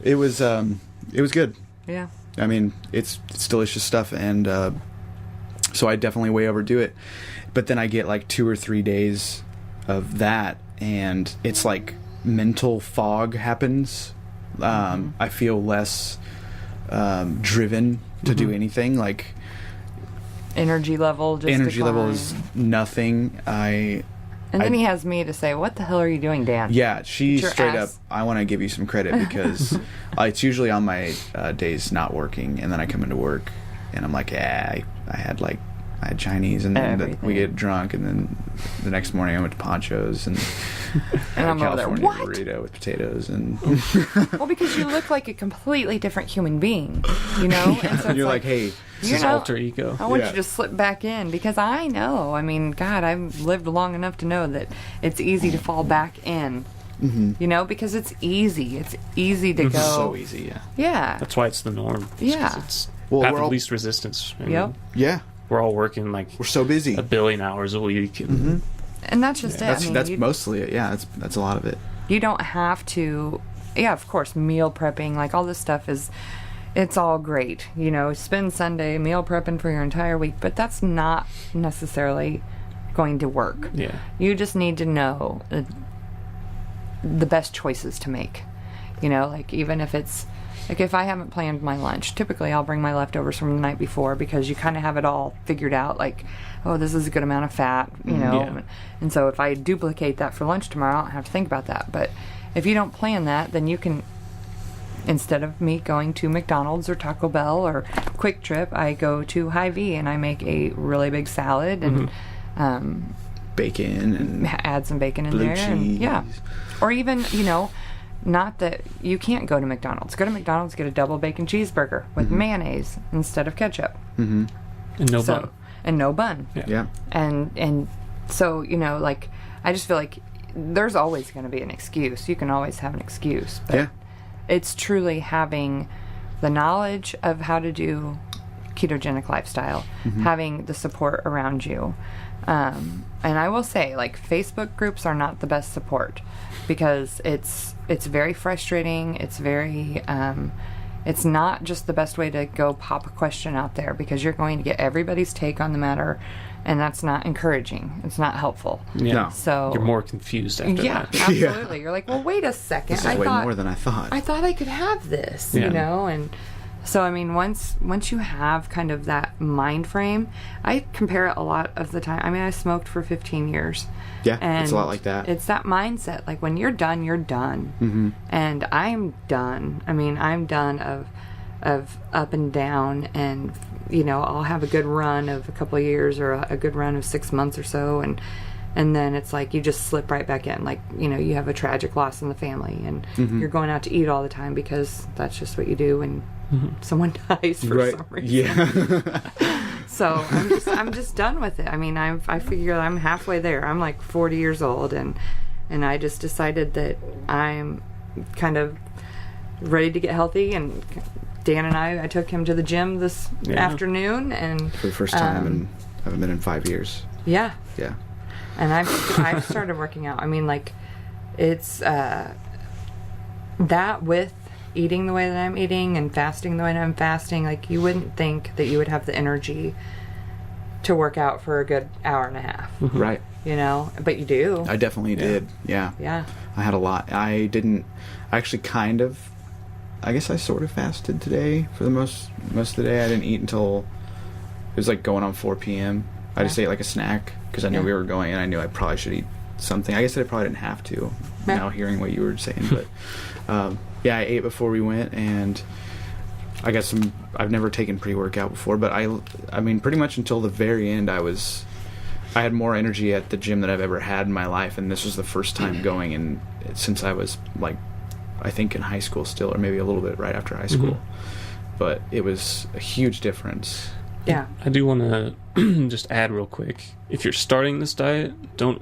it was good. Yeah. I mean, it's delicious stuff, and so I definitely way overdo it. But then I get like 2 or 3 days of that, and it's like mental fog happens. I feel less driven to do anything. Like energy level is nothing. And then he has me to say, "What the hell are you doing, Dan?" Yeah, she straight up. ass. I want to give you some credit because it's usually on my days not working, and then I come into work, and I'm like, I had Chinese, and then we get drunk, and then the next morning I went to Poncho's and had I'm a over there, California "What?" burrito with potatoes, and Well, because you look like a completely different human being, you know? And so it's you're like, hey, This is alter ego. I want you to slip back in, because I know, I mean, God, I've lived long enough to know that it's easy to fall back in, you know, because it's easy. It's easy to go. so easy, yeah. Yeah. That's why it's the norm. Yeah. It's Well, path we're of all- least resistance. I mean, Yep. Yeah, We're all working like we're so busy. 1 billion hours a week. And And that's just it. That's I mean, that's mostly it. Yeah, that's a lot of it. you don't have to, yeah, of course, meal prepping, like all this stuff it's all great, you know, spend Sunday meal prepping for your entire week, but that's not necessarily going to work. Yeah. You just need to know the best choices to make, you know, like even if it's, like if I haven't planned my lunch, typically I'll bring my leftovers from the night before, because you kind of have it all figured out, like, oh, this is a good amount of fat, you know, Yeah. and so if I duplicate that for lunch tomorrow, I don't have to think about that. But if you don't plan that, then you can, instead of me going to McDonald's or Taco Bell or Quick Trip, I go to Hy-Vee and I make a really big salad and Bacon and add some bacon in blue there. And, cheese. yeah. Or even, you know, not that you can't go to McDonald's. Go to McDonald's, get a double bacon cheeseburger with mayonnaise instead of ketchup. And no bun. And no bun. yeah. And so, you know, like, I just feel like there's always going to be an excuse. You can always have an excuse. But Yeah. it's truly having the knowledge of how to do ketogenic lifestyle, having the support around you. And I will say, like, Facebook groups are not the best support, because it's very frustrating. It's very, it's not just the best way to go pop a question out there, because you're going to get everybody's take on the matter, and that's not encouraging. It's not helpful. Yeah. No. So You're more confused after yeah, that. absolutely. You're like, well, wait a second. This is way more than I thought. I thought I could have this, Yeah. you know, and so I mean, once you have kind of that mind frame, I compare it a lot of the time. I mean, I smoked for 15 years. Yeah, and it's a lot like that. It's that mindset. Like, when you're done, you're done. And I'm done. I mean, I'm done of up and down, and you know, I'll have a good run of a couple of years, or a good run of 6 months or so, and then it's like you just slip right back in. Like, you know, you have a tragic loss in the family, and you're going out to eat all the time, because that's just what you do when someone dies for some reason. Yeah. So I'm just done with it. I mean, I figure I'm halfway there. I'm like 40 years old, and I just decided that I'm kind of ready to get healthy. And Dan and I took him to the gym this afternoon, and For the first time, and haven't been in 5 years. yeah, Yeah. and I've started working out. I mean, like, it's that with eating the way that I'm eating and fasting the way that I'm fasting, like, you wouldn't think that you would have the energy to work out for a good hour and a half, Right. you know, but you do. I definitely did. Yeah. Yeah. I had a lot. I actually kind of, I guess I sort of fasted today for the most of the day. I didn't eat until it was like going on 4 p.m. I just ate like a snack because I knew we were going, and I knew I probably should eat something. I guess I probably didn't have to, now hearing what you were saying, but yeah, I ate before we went, and I got some. I've never taken pre-workout before, but I mean, pretty much until the very end, I had more energy at the gym than I've ever had in my life, and this was the first time going in since I was, like, I think in high school still, or maybe a little bit right after high school. But it was a huge difference. Yeah. I do want to just add real quick. If you're starting this diet, don't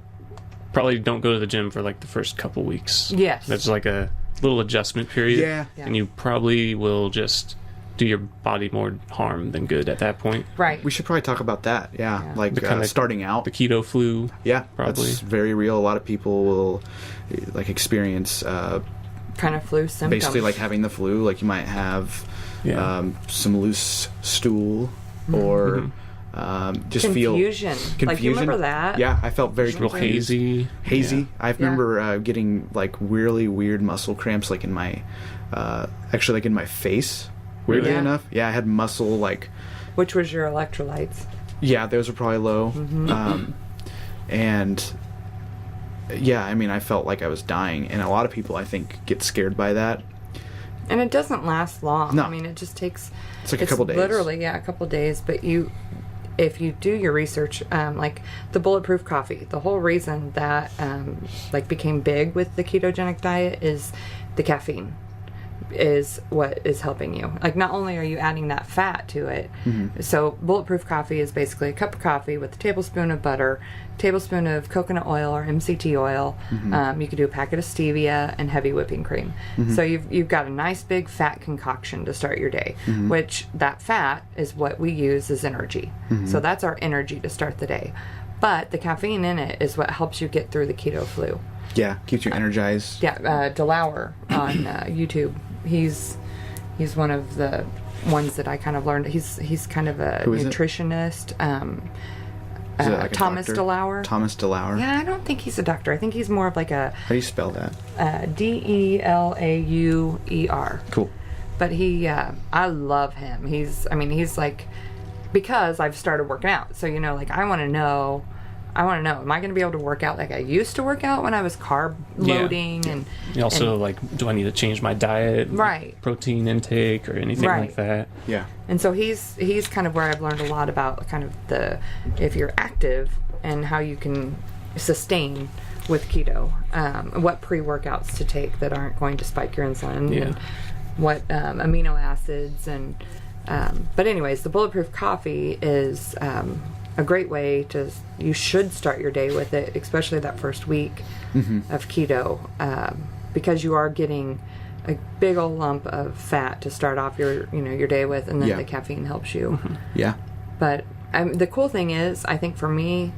probably don't go to the gym for like the first couple weeks. Yes. That's like a little adjustment period. Yeah. And you probably will just do your body more harm than good at that point. Right. We should probably talk about that. Yeah. Yeah. Like starting out. The keto flu. Yeah. Probably. That's very real. A lot of people will like experience kind of flu symptoms. basically like having the flu. Like you might have some loose stool or just confusion. feel Like, you remember that? Yeah, I felt very Real confused. hazy. Hazy. Yeah. I remember getting like really weird muscle cramps, like in my actually like in my face. Weirdly Yeah. enough, I had muscle like. Which was your electrolytes? Yeah, those were probably low, and I mean, I felt like I was dying, and a lot of people I think get scared by that. And it doesn't last long. No. I mean, it just takes... It's like a couple days. Literally, a couple days. But if you do your research, like the bulletproof coffee, the whole reason that like became big with the ketogenic diet is the caffeine is what is helping you. Like, not only are you adding that fat to it, so bulletproof coffee is basically a cup of coffee with a tablespoon of butter, tablespoon of coconut oil or MCT oil. You could do a packet of stevia and heavy whipping cream. So you've got a nice big fat concoction to start your day, which that fat is what we use as energy. So that's our energy to start the day. But the caffeine in it is what helps you get through the keto flu. Yeah, keeps you energized. DeLauer on YouTube. He's one of the ones that I kind of learned. He's kind of a nutritionist. Is it like a Thomas doctor? DeLauer. Thomas DeLauer. Yeah, I don't think he's a doctor. I think he's more of like a... How do you spell that? Delauer. Cool. But I love him. He's like, because I've started working out. So, like, I want to know, am I going to be able to work out like I used to work out when I was carb loading? And also, like, do I need to change my diet? Right. Protein intake or anything like that? Yeah. And so he's kind of where I've learned a lot about kind of if you're active and how you can sustain with keto, what pre-workouts to take that aren't going to spike your insulin, and what amino acids but anyways, the bulletproof coffee is a great way you should start your day with it, especially that first week of keto, because you are getting a big old lump of fat to start off your day with, and then the caffeine helps you. Yeah. But the cool thing is, I think for me,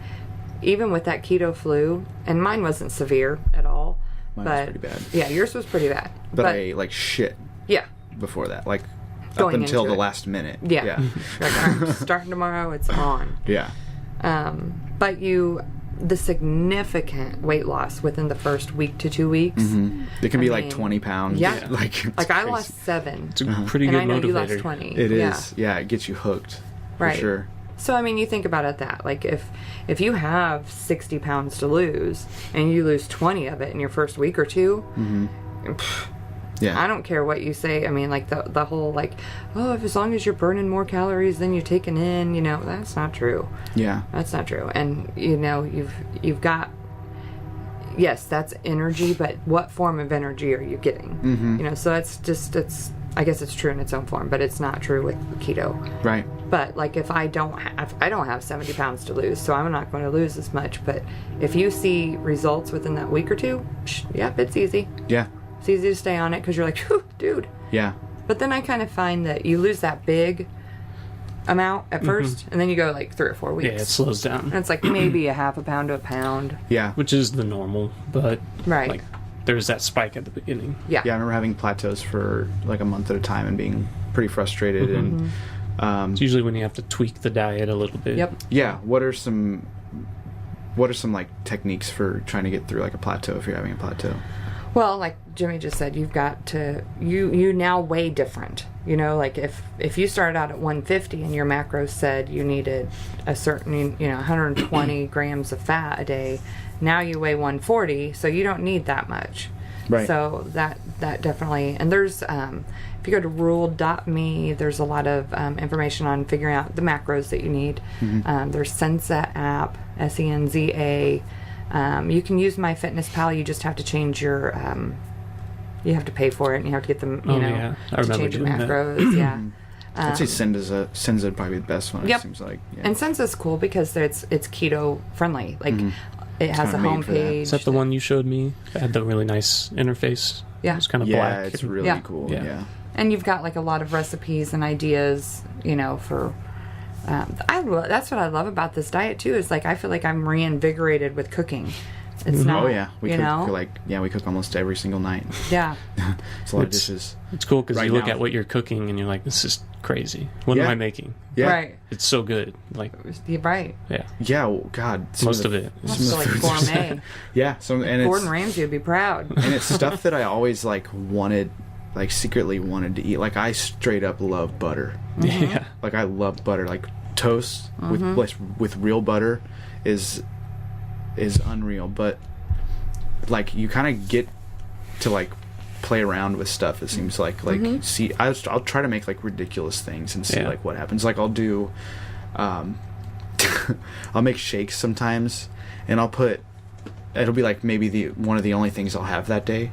even with that keto flu, and mine wasn't severe at all. Mine was pretty bad. Yeah, yours was pretty bad. But I like shit. Yeah. Before that, like Going up until into the it. last minute. Yeah. Like, I'm starting tomorrow, it's on. Yeah. But the significant weight loss within the first week to 2 weeks. It can be like 20 pounds. Yeah. Like I crazy. lost 7. It's a pretty And good I know motivator. you lost 20. It is. Yeah, it gets you hooked. Right. For sure. So, I mean, you think about it that, like, if you have 60 pounds to lose and you lose 20 of it in your first week or two, Yeah. I don't care what you say. I mean, like, the whole, like, as long as you're burning more calories than you're taking in, that's not true. Yeah. That's not true. And, you've got, yes, that's energy, but what form of energy are you getting? So that's I guess it's true in its own form, but it's not true with keto. Right. But like, if I don't have 70 pounds to lose, so I'm not going to lose as much. But if you see results within that week or two, yep, it's easy. Yeah. It's easy to stay on it because you're like, whew, dude. Yeah. But then I kind of find that you lose that big amount at first, and then you go like 3 or 4 weeks. Yeah, it slows down. And it's like maybe a half a pound to a pound. Yeah. Which is the normal, but Right. like, there's that spike at the beginning. Yeah. Yeah, I remember having plateaus for like a month at a time and being pretty frustrated. And It's usually when you have to tweak the diet a little bit. Yep. yeah, what are some like techniques for trying to get through like a plateau if you're having a plateau? Well, like Jimmy just said, you've got to you now weigh different. Like if you started out at 150 and your macros said you needed a certain 120 grams of fat a day, now you weigh 140, so you don't need that much. Right. So that definitely, and there's if you go to ruled.me, there's a lot of information on figuring out the macros that you need. There's Senza app, Senza. You can use MyFitnessPal. You just have to change your. You have to pay for it, and you have to get them. I to remember change your doing that. macros. Yeah. I'd say Senza would probably be the best one. Yep. It seems like. Yeah. And Senza's cool because it's keto friendly. Like It has a kinda made for that. homepage. Is that the one you showed me? It had the really nice interface. Yeah. It's kind of Yeah, black. it's really Yeah. cool. Yeah. Yeah. And you've got like a lot of recipes and ideas, for. That's what I love about this diet too. Is like I feel like I'm reinvigorated with cooking. It's not. Oh yeah, we you cook know? we cook almost every single night. Yeah. It's a lot of dishes. It's cool because Right you look now. at what you're cooking and you're like, this is crazy. What am Yeah. I making? Yeah. Right. It's so good. Like, You're right. yeah. Yeah, well, God, Most of it. That's is- like gourmet. Yeah, and Gordon Ramsay would be proud. and it's stuff that I always secretly wanted to eat. Like I straight up love butter. Yeah. Like I love butter. Like toast with real butter is unreal. But like you kind of get to like play around with stuff. It seems like see, I'll try to make like ridiculous things and see like what happens. Like I'll do, I'll make shakes sometimes, and it'll be like maybe one of the only things I'll have that day,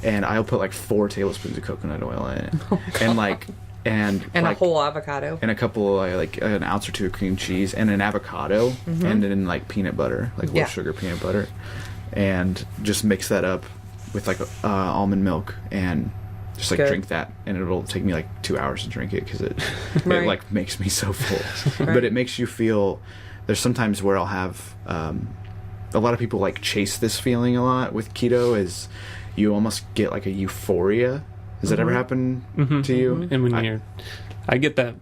and I'll put like 4 tablespoons of coconut oil in it, and And like, a whole avocado. and a couple like an ounce or two of cream cheese and an avocado, and then like peanut butter, like low sugar peanut butter, and just mix that up with like almond milk and just like drink that, and it'll take me like 2 hours to drink it because it Right. it like makes me so full. Right. But it makes you feel. There's sometimes where I'll have a lot of people like chase this feeling a lot with keto. Is you almost get like a euphoria. Does that ever happen to you? And when I get that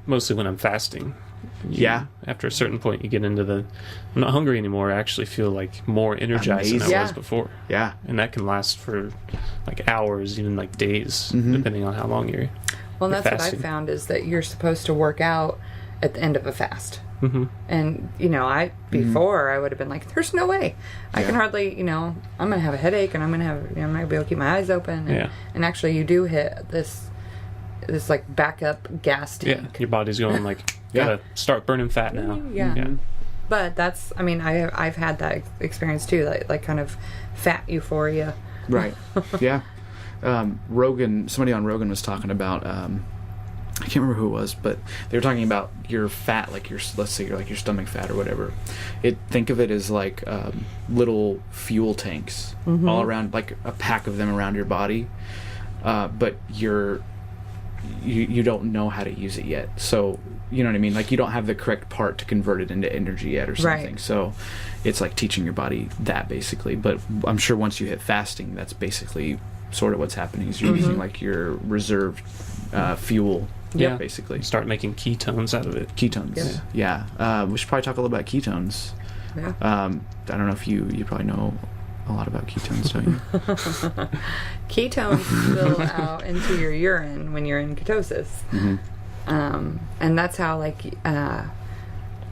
mostly when I'm fasting. Yeah. After a certain point, you get into I'm not hungry anymore. I actually feel like more energized than I Amazing. was before. Yeah. And that can last for like hours, even like days, Mm-hmm. depending on how long you're Well, that's what I fasting. found is that you're supposed to work out at the end of a fast. Mm-hmm. And, before I would have been like, there's no way. I can hardly, I'm going to have a headache and I'm going to have, I'm not going to be able to keep my eyes open. And, and actually you do hit this like backup gas tank. Yeah, your body's going like, gotta start burning fat now. Yeah. But that's, I've had that experience too, like kind of fat euphoria. Right. Yeah. Somebody on Rogan was talking about, I can't remember who it was, but they were talking about your fat, like let's say your stomach fat or whatever. Think of it as like little fuel tanks all around, like a pack of them around your body. But you don't know how to use it yet. So, you know what I mean? Like you don't have the correct part to convert it into energy yet or something. Right. So it's like teaching your body that basically. But I'm sure once you hit fasting, that's basically sort of what's happening is you're using like your reserved fuel. Yeah. Basically. You start making ketones out of it. Ketones. Yeah. We should probably talk a little about ketones. Yeah. I don't know if you probably know a lot about ketones, don't you? Ketones spill out into your urine when you're in ketosis. And that's how there's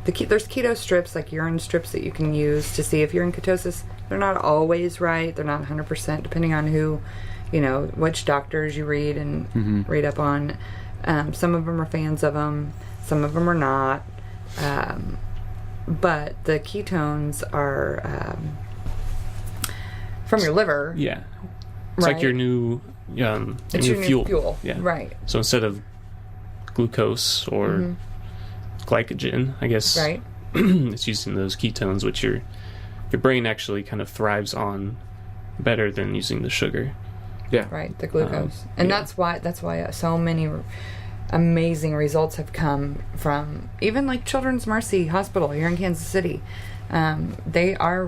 keto strips, like urine strips that you can use to see if you're in ketosis. They're not always right. They're not 100% depending on who, which doctors you read and read up on. Some of them are fans of them. Some of them are not. But the ketones are from your liver. Yeah. It's like your new It's your new fuel. Yeah. Right. So instead of glucose or glycogen, I guess Right. it's using those ketones, which your brain actually kind of thrives on better than using the sugar. Yeah. Right, the glucose. And that's why so many amazing results have come from even like Children's Mercy Hospital here in Kansas City. They are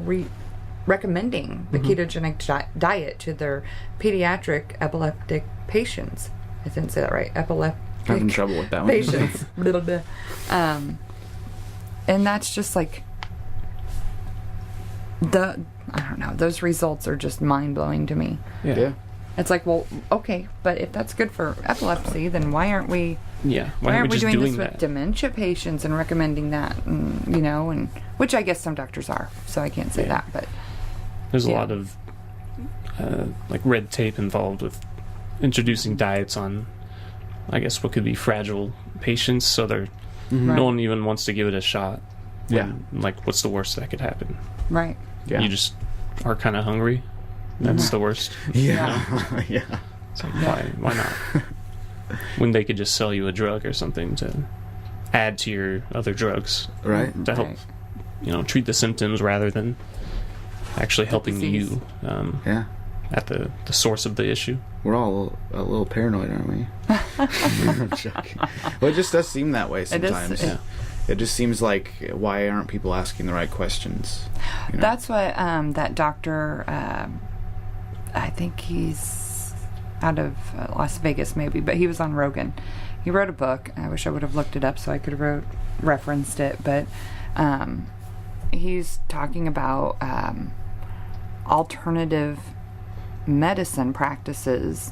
recommending the ketogenic diet to their pediatric epileptic patients. I didn't say that right. Epileptic Having trouble with that one. patients. And that's just like I don't know. Those results are just mind blowing to me. Yeah. It's like, well, okay, but if that's good for epilepsy, then why aren't we? Yeah. Why aren't we just doing this that? with dementia patients and recommending that? And, and which I guess some doctors are, so I can't say that. But there's a lot of like red tape involved with introducing diets on, I guess, what could be fragile patients. So they're no one even wants to give it a shot. When, like, what's the worst that could happen? Right. Yeah. You just are kind of hungry. That's the worst. Yeah. Yeah. It's like, why not? When they could just sell you a drug or something to add to your other drugs, Right. to help treat the symptoms rather than actually helping you at the source of the issue. We're all a little paranoid, aren't we? I'm joking. Well, it just does seem that way sometimes. It just seems like, why aren't people asking the right questions? That's what that doctor, I think he's out of Las Vegas maybe, but he was on Rogan. He wrote a book. I wish I would have looked it up so I could have referenced it, but he's talking about alternative medicine practices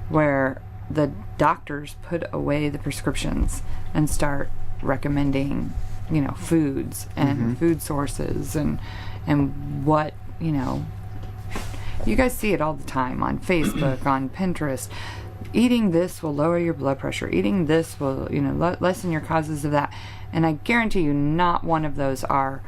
where the doctors put away the prescriptions and start recommending foods and food sources and what you guys see it all the time on Facebook, on Pinterest. Eating this will lower your blood pressure, eating this will lessen your causes of that, and I guarantee you not one of those are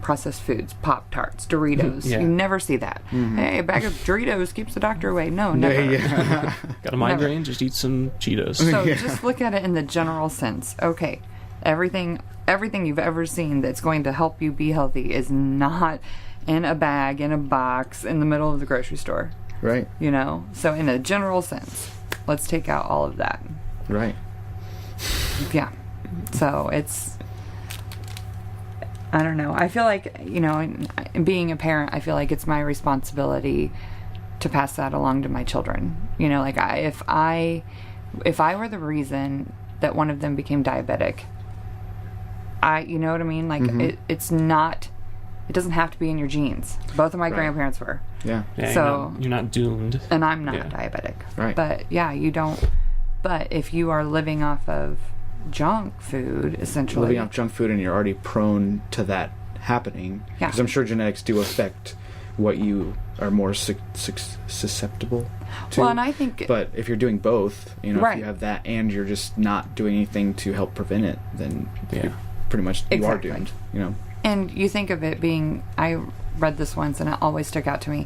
processed foods, Pop-Tarts, Doritos. You never see that. Hey, a bag of Doritos keeps the doctor away. No, never. Got a migraine? Just eat some Cheetos. So just look at it in the general sense. Okay, everything you've ever seen that's going to help you be healthy is not in a bag, in a box, in the middle of the grocery store. Right. So in a general sense, let's take out all of that. Right. Yeah. So it's, I don't know. I feel like, being a parent, I feel like it's my responsibility to pass that along to my children. Like if I were the reason that one of them became diabetic, you know what I mean? Like it's not, it doesn't have to be in your genes. Both of my grandparents were. Yeah. So you're not doomed. And I'm not diabetic. Right. But you don't. But if you are living off of junk food, essentially. Living off junk food and you're already prone to that happening. Yeah. Because I'm sure genetics do affect what you are more susceptible to. Well, and I think... But if you're doing both, if right. you have that and you're just not doing anything to help prevent it, then you're pretty much, you are doomed, And you think of it being... I read this once and it always stuck out to me.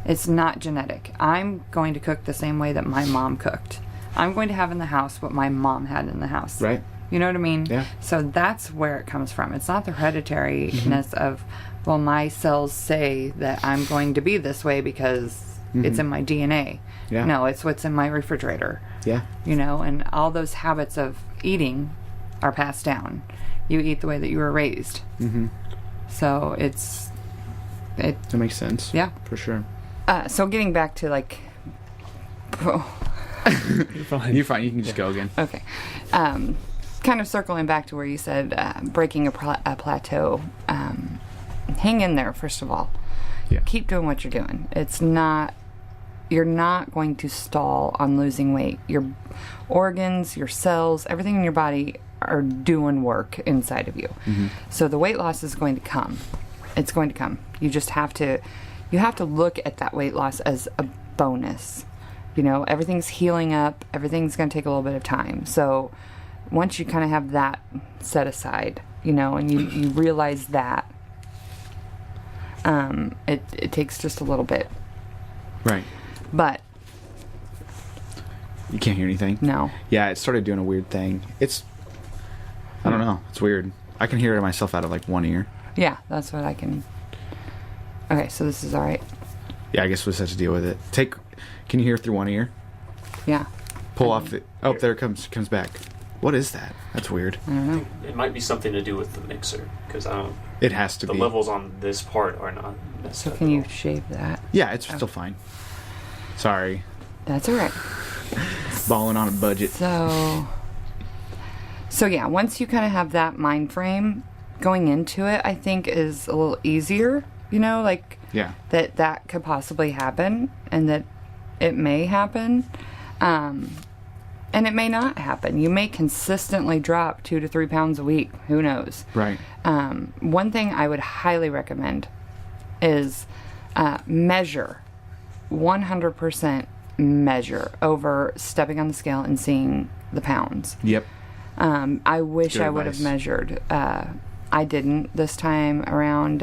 It's not genetic. I'm going to cook the same way that my mom cooked. I'm going to have in the house what my mom had in the house. Right. You know what I mean? Yeah. So that's where it comes from. It's not the hereditariness of, well, my cells say that I'm going to be this way because it's in my DNA. Yeah. No, it's what's in my refrigerator. Yeah. And all those habits of eating are passed down. You eat the way that you were raised. So that makes sense. Yeah. For sure. So getting back to You're fine. You're fine. You can just go again. Okay. Kind of circling back to where you said breaking a plateau. Hang in there, first of all. Yeah. Keep doing what you're doing. You're not going to stall on losing weight. Your organs, your cells, everything in your body are doing work inside of you. So the weight loss is going to come. It's going to come. You just have to look at that weight loss as a bonus. Everything's healing up. Everything's going to take a little bit of time. So once you kind of have that set aside, and you realize that, it takes just a little bit. Right. But you can't hear anything? No. Yeah, it started doing a weird thing. I don't know. It's weird. I can hear it myself out of one ear. Yeah, that's what I can. Okay, so this is all right. Yeah, I guess we'll just have to deal with it. Can you hear through one ear? Yeah. Pull off the... Oh, there it comes back. What is that? That's weird. I don't know. It might be something to do with the mixer, because I don't... It has to be. The levels on this part are not messed up. So can you shave that? Yeah, it's still fine. Sorry. That's all right. Balling on a budget. So yeah, once you kind of have that mind frame, going into it, I think is a little easier, Yeah. that could possibly happen and that it may happen. And it may not happen. You may consistently drop 2 to 3 pounds a week. Who knows? Right. One thing I would highly recommend is measure. 100% measure over stepping on the scale and seeing the pounds. Yep. I wish Good I would have advice. measured. I didn't this time around,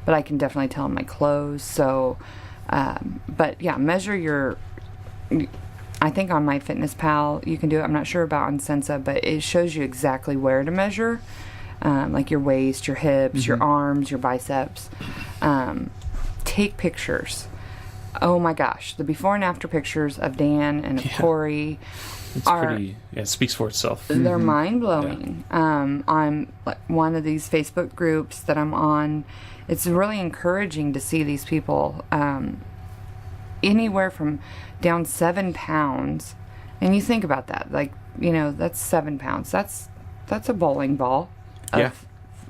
but I can definitely tell in my clothes. So, but yeah, measure your... I think on MyFitnessPal you can do it. I'm not sure about on Sensa, but it shows you exactly where to measure. like your waist, your hips, your arms, your biceps. Take pictures. Oh my gosh, the before and after pictures of Dan and of Corey it speaks for itself. They're mind-blowing. I'm like one of these Facebook groups that I'm on. It's really encouraging to see these people anywhere from down 7 pounds. And you think about that, like, that's 7 pounds. That's a bowling ball of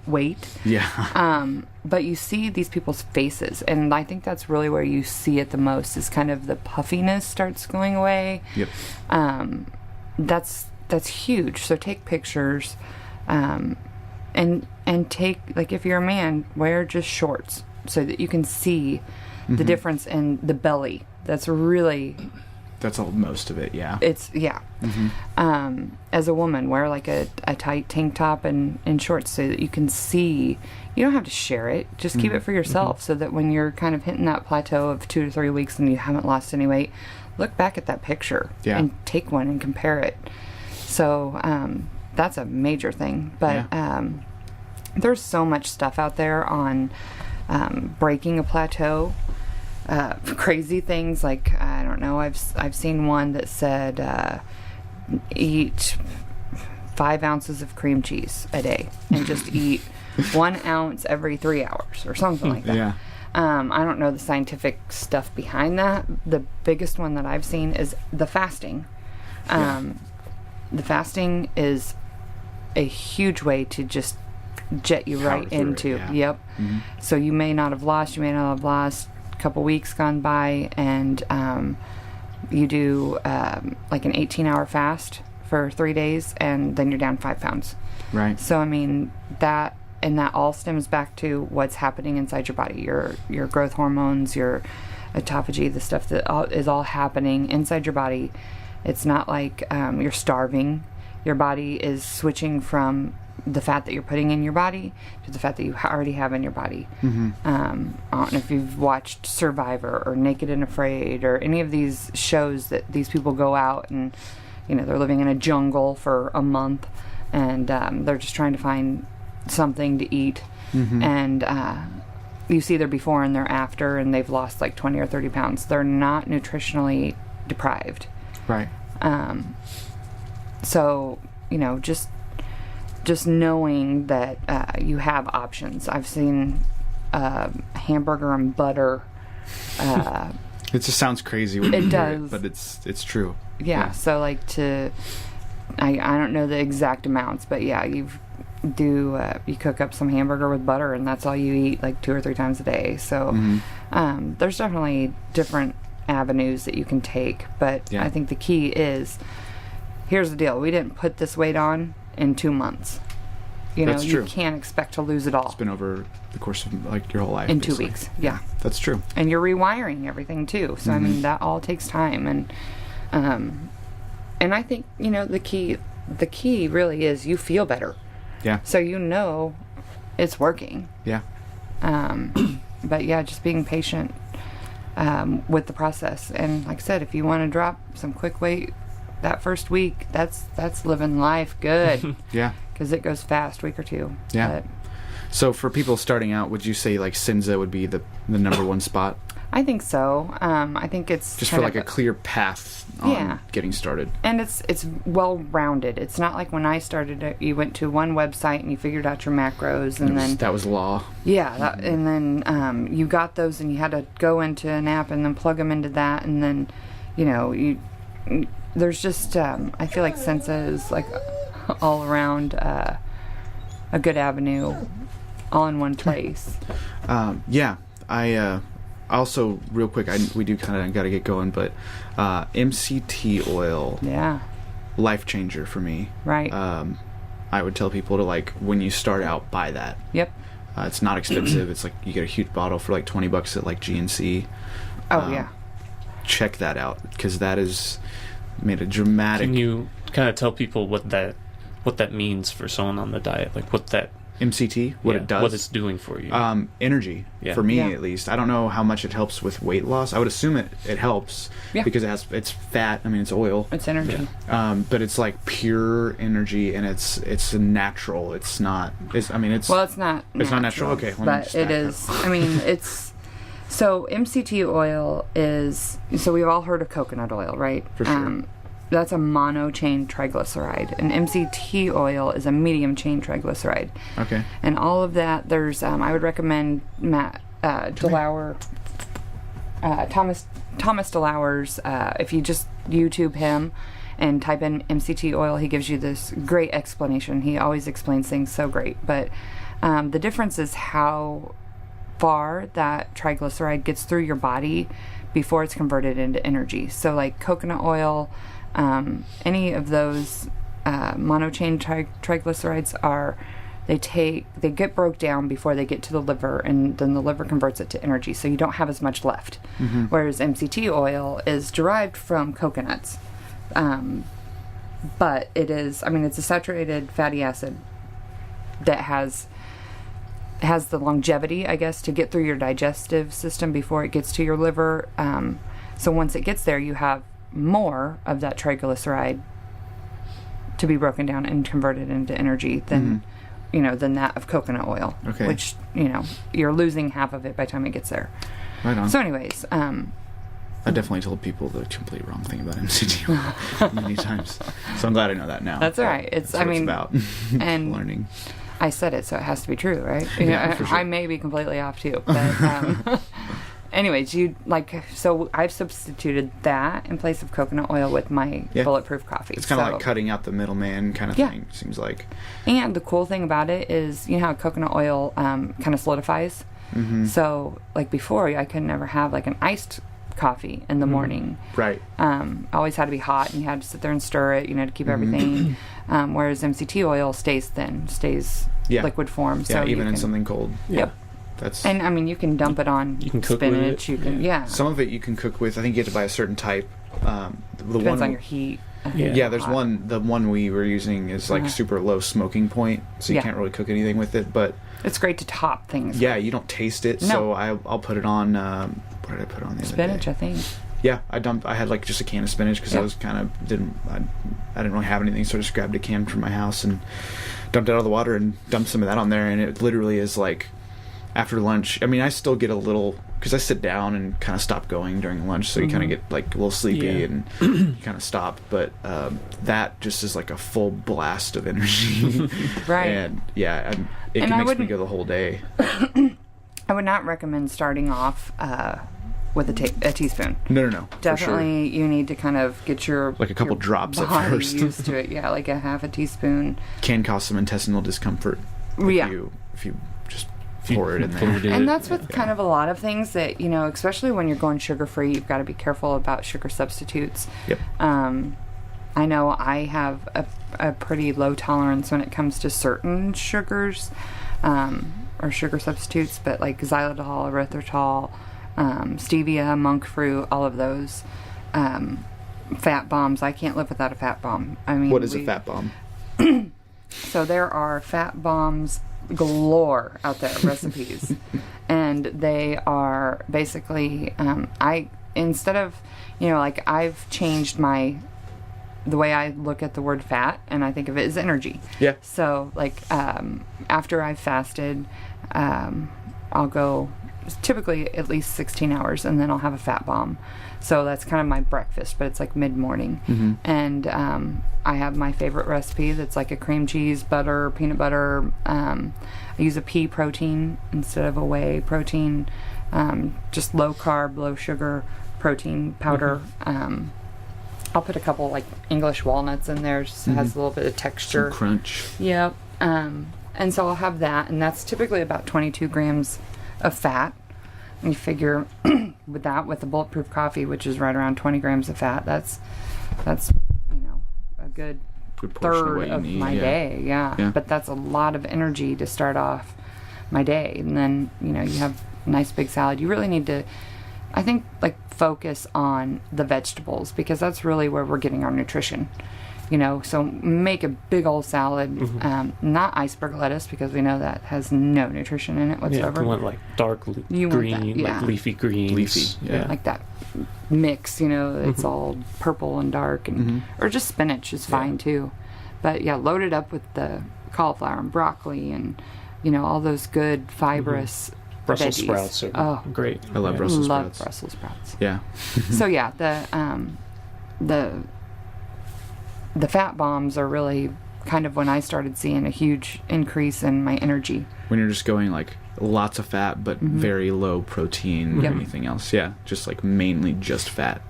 weight. Yeah. But you see these people's faces, and I think that's really where you see it the most, is kind of the puffiness starts going away. Yep. That's huge. So take pictures, and take, like, if you're a man, wear just shorts so that you can see the difference in the belly. That's all most of it. Yeah. It's as a woman, wear like a tight tank top and shorts so that you can see. You don't have to share it. Just keep it for yourself, so that when you're kind of hitting that plateau of 2 to 3 weeks and you haven't lost any weight, look back at that picture and take one and compare it. So that's a major thing. But there's so much stuff out there on breaking a plateau. Crazy things like, I don't know, I've seen one that said eat 5 ounces of cream cheese a day and just eat 1 ounce every 3 hours or something like that. Yeah. I don't know the scientific stuff behind that. The biggest one that I've seen is the fasting. The fasting is a huge way to just jet you right into So you may not have lost a couple weeks gone by, and you do like an 18-hour fast for 3 days, and then you're down 5 pounds. Right. So I mean, that all stems back to what's happening inside your body, your growth hormones, your autophagy, the stuff that is all happening inside your body. It's not like you're starving. Your body is switching from the fat that you're putting in your body to the fat that you already have in your body. I don't know if you've watched Survivor or Naked and Afraid or any of these shows that these people go out and they're living in a jungle for a month, and they're just trying to find something to eat, and you see their before and their after, and they've lost like 20 or 30 pounds. They're not nutritionally deprived. Right. So just knowing that you have options. I've seen hamburger and butter. It just sounds crazy when you hear it, but it's true. Yeah. So like I don't know the exact amounts, but yeah, you cook up some hamburger with butter, and that's all you eat like 2 or 3 times a day. So there's definitely different avenues that you can take, but I think the key is, here's the deal: we didn't put this weight on in 2 months. That's true. You can't expect to lose it all. It's been over the course of like your whole life. In 2 weeks. Yeah. That's true. And you're rewiring everything too. So I mean, that all takes time, and I think the key really is you feel better. Yeah. So it's working. Yeah. But yeah, just being patient with the process. And like I said, if you want to drop some quick weight that first week, that's living life good. Yeah. Because it goes fast, week or 2. Yeah. So for people starting out, would you say like Cinza would be the number one spot? I think so. I think it's just for like a clear path on getting started. And it's well rounded. It's not like when I started, you went to one website and you figured out your macros, and then that was law. Yeah, and then you got those, and you had to go into an app and then plug them into that, and then there's just I feel like Cinza is like all around a good avenue, all in one place. Also, real quick, we do kind of got to get going, but MCT oil, life changer for me. Right. I would tell people to, like, when you start out, buy that. Yep. It's not expensive. It's like you get a huge bottle for like $20 at like GNC. Oh yeah. Check that out, because that has made a dramatic. Can you kind of tell people what that means for someone on the diet, like what that MCT, what it does, what it's doing for you. Energy, for me at least. I don't know how much it helps with weight loss. I would assume it helps because it's fat. I mean, it's oil. It's energy. But it's like pure energy, and it's natural. It's not. It's not. It's not natural. Okay, but it is. I mean, it's. So MCT oil is. So we've all heard of coconut oil, right? For sure. That's a mono-chain triglyceride. And MCT oil is a medium-chain triglyceride. Okay. And all of that, there's, I would recommend Thomas DeLauer's, if you just YouTube him and type in MCT oil, he gives you this great explanation. He always explains things so great. But the difference is how far that triglyceride gets through your body before it's converted into energy. So like coconut oil, any of those monochain triglycerides they get broke down before they get to the liver, and then the liver converts it to energy, so you don't have as much left. Mm-hmm. Whereas MCT oil is derived from coconuts, but it's a saturated fatty acid that has the longevity, I guess, to get through your digestive system before it gets to your liver. So once it gets there, you have more of that triglyceride to be broken down and converted into energy than than that of coconut oil. Okay. Which you're losing half of it by the time it gets there. Right on. So anyways, I definitely told people the complete wrong thing about MCT oil many times. So I'm glad I know that now. That's all right. It's about and learning. I said it, so it has to be true, right? Yeah, for sure. I may be completely off too, but anyways, so I've substituted that in place of coconut oil with my bulletproof coffee. It's kind of like cutting out the middleman kind of thing, seems like. And the cool thing about it is, how coconut oil kind of solidifies. Mm-hmm. So, like before, I could never have like an iced coffee in the morning. Right. Always had to be hot, and you had to sit there and stir it, to keep everything. Whereas MCT oil stays thin, liquid form. Yeah, so even in something cold. Yep. And you can dump it on spinach. Cook with it. Some of it you can cook with. I think you have to buy a certain type. Depends on your heat. There's one. The one we were using is like super low smoking point, so you can't really cook anything with it. But it's great to top things. Yeah, you don't taste it. No. So I'll put it on. What did I put on the other spinach, day? I think. Yeah, I had like just a can of spinach because I was kind of I didn't really have anything, so I just grabbed a can from my house and dumped it out of the water and dumped some of that on there, and it literally is like after lunch. I mean, I still get a little because I sit down and kind of stop going during lunch, so you kind of get like a little sleepy and you kind of stop. But that just is like a full blast of energy, right? And it makes me go the whole day. I would not recommend starting off with a teaspoon. No. Definitely, you need to kind of get your like a couple drops at first. Used to it, like a half a teaspoon can cause some intestinal discomfort. If you just pour it in there. And that's with kind of a lot of things that especially when you're going sugar free, you've got to be careful about sugar substitutes. Yep. I know I have a pretty low tolerance when it comes to certain sugars. Or sugar substitutes, but like xylitol, erythritol, stevia, monk fruit, all of those. Fat bombs. I can't live without a fat bomb. I mean, what is a fat bomb? So there are fat bombs galore out there, recipes, and they are basically. Instead of I've changed the way I look at the word fat, and I think of it as energy. Yeah. So, after I've fasted, I'll go typically at least 16 hours, and then I'll have a fat bomb. So that's kind of my breakfast, but it's like mid-morning. Mm-hmm. And I have my favorite recipe that's like a cream cheese, butter, peanut butter. I use a pea protein instead of a whey protein. Just low-carb, low-sugar protein powder. Mm-hmm. I'll put a couple English walnuts in there, just has a little bit of texture. Some crunch. Yep. And so I'll have that, and that's typically about 22 grams of fat. And you figure with the bulletproof coffee, which is right around 20 grams of fat, that's a good third of my day. Yeah. But that's a lot of energy to start off my day. And then, you have a nice big salad. You really need to, I think, focus on the vegetables, because that's really where we're getting our nutrition. So make a big old salad, not iceberg lettuce, because we know that has no nutrition in it whatsoever. Yeah, you want like dark green, like leafy greens. Leafy, yeah. Like that mix, it's all purple and dark, and or just spinach is fine too. But yeah, load it up with the cauliflower and broccoli and, all those good fibrous Brussels veggies. Sprouts are great. I love Brussels sprouts. Love Brussels sprouts. Yeah. So yeah, the fat bombs are really kind of when I started seeing a huge increase in my energy. When you're just going like lots of fat but very low protein or anything else. Yeah, just like mainly just fat.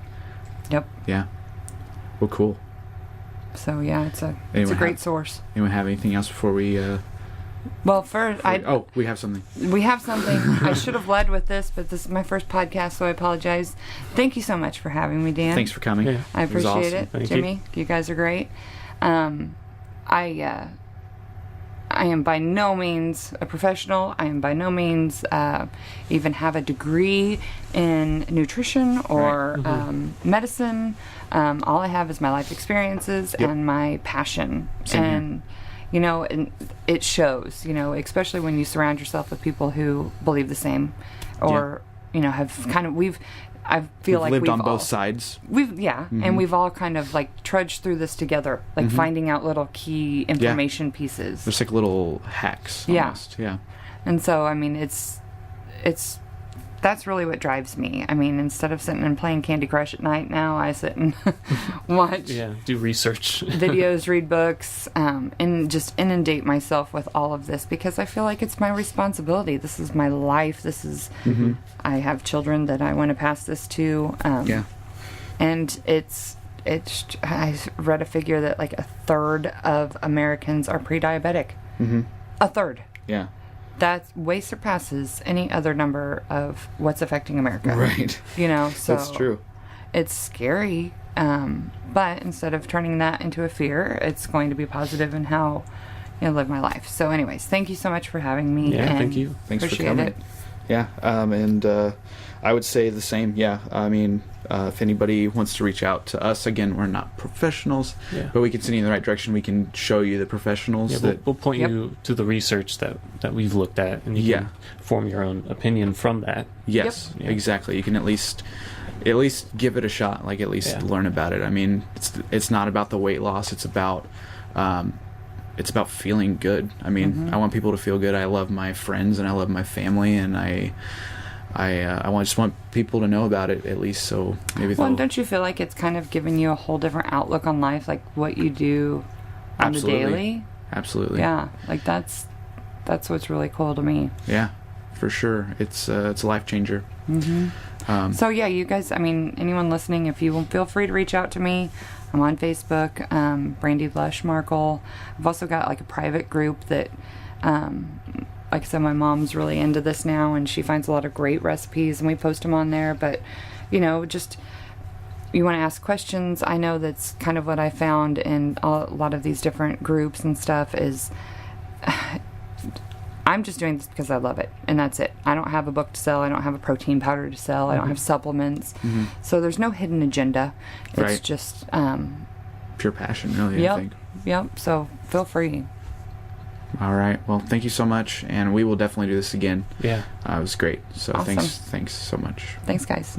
Yep. Yeah. Well, cool. So yeah, it's a great source. Anyone have anything else before we Well, first, we have something. We have something. I should have led with this, but this is my first podcast, so I apologize. Thank you so much for having me, Dan. Thanks for coming. Yeah. I appreciate it. Thank Jimmy, you guys are great. I am by no means a professional. I am by no means even have a degree in nutrition or medicine. All I have is my life experiences and my passion. Same here. And it shows, especially when you surround yourself with people who believe the same or, have kind of, I feel like lived on both sides. And we've all kind of like trudged through this together, like finding out little key information pieces. There's like little hacks almost. Yeah. And so, I mean, that's really what drives me. I mean, instead of sitting and playing Candy Crush at night now, I sit and watch do research. videos, read books, and just inundate myself with all of this because I feel like it's my responsibility. This is my life. This is, I have children that I want to pass this to. And I read a figure that like 1/3 of Americans are pre-diabetic. 1/3. Yeah. That way surpasses any other number of what's affecting America. Right. So that's true. It's scary, but instead of turning that into a fear, it's going to be positive in how I live my life. So anyways, thank you so much for having me. Yeah, thank you. Thanks for coming. Yeah, and I would say the same. Yeah, I mean, if anybody wants to reach out to us, again, we're not professionals, but we can send you in the right direction. We can show you the professionals. Yeah, we'll point you to the research that we've looked at, and you can form your own opinion from that. Yes, exactly. You can at least give it a shot. Like at least learn about it. I mean, it's not about the weight loss. It's about feeling good. I mean, I want people to feel good. I love my friends and I love my family, and I just want people to know about it at least. So maybe. Well, don't you feel like it's kind of giving you a whole different outlook on life, like what you do on the daily? Absolutely. Yeah, like that's what's really cool to me. Yeah, for sure. It's a life changer. So yeah, you guys. I mean, anyone listening, if you feel free to reach out to me. I'm on Facebook, Brandi Lush Markle. I've also got like a private group that, like I said, my mom's really into this now, and she finds a lot of great recipes, and we post them on there. But, just you want to ask questions. I know that's kind of what I found in a lot of these different groups and stuff is I'm just doing this because I love it, and that's it. I don't have a book to sell. I don't have a protein powder to sell. I don't have supplements. So there's no hidden agenda. It's just pure passion, really, I think. Yep. So feel free. All right. Well, thank you so much, and we will definitely do this again. Yeah. It was great. So awesome. Thanks so much. Thanks, guys.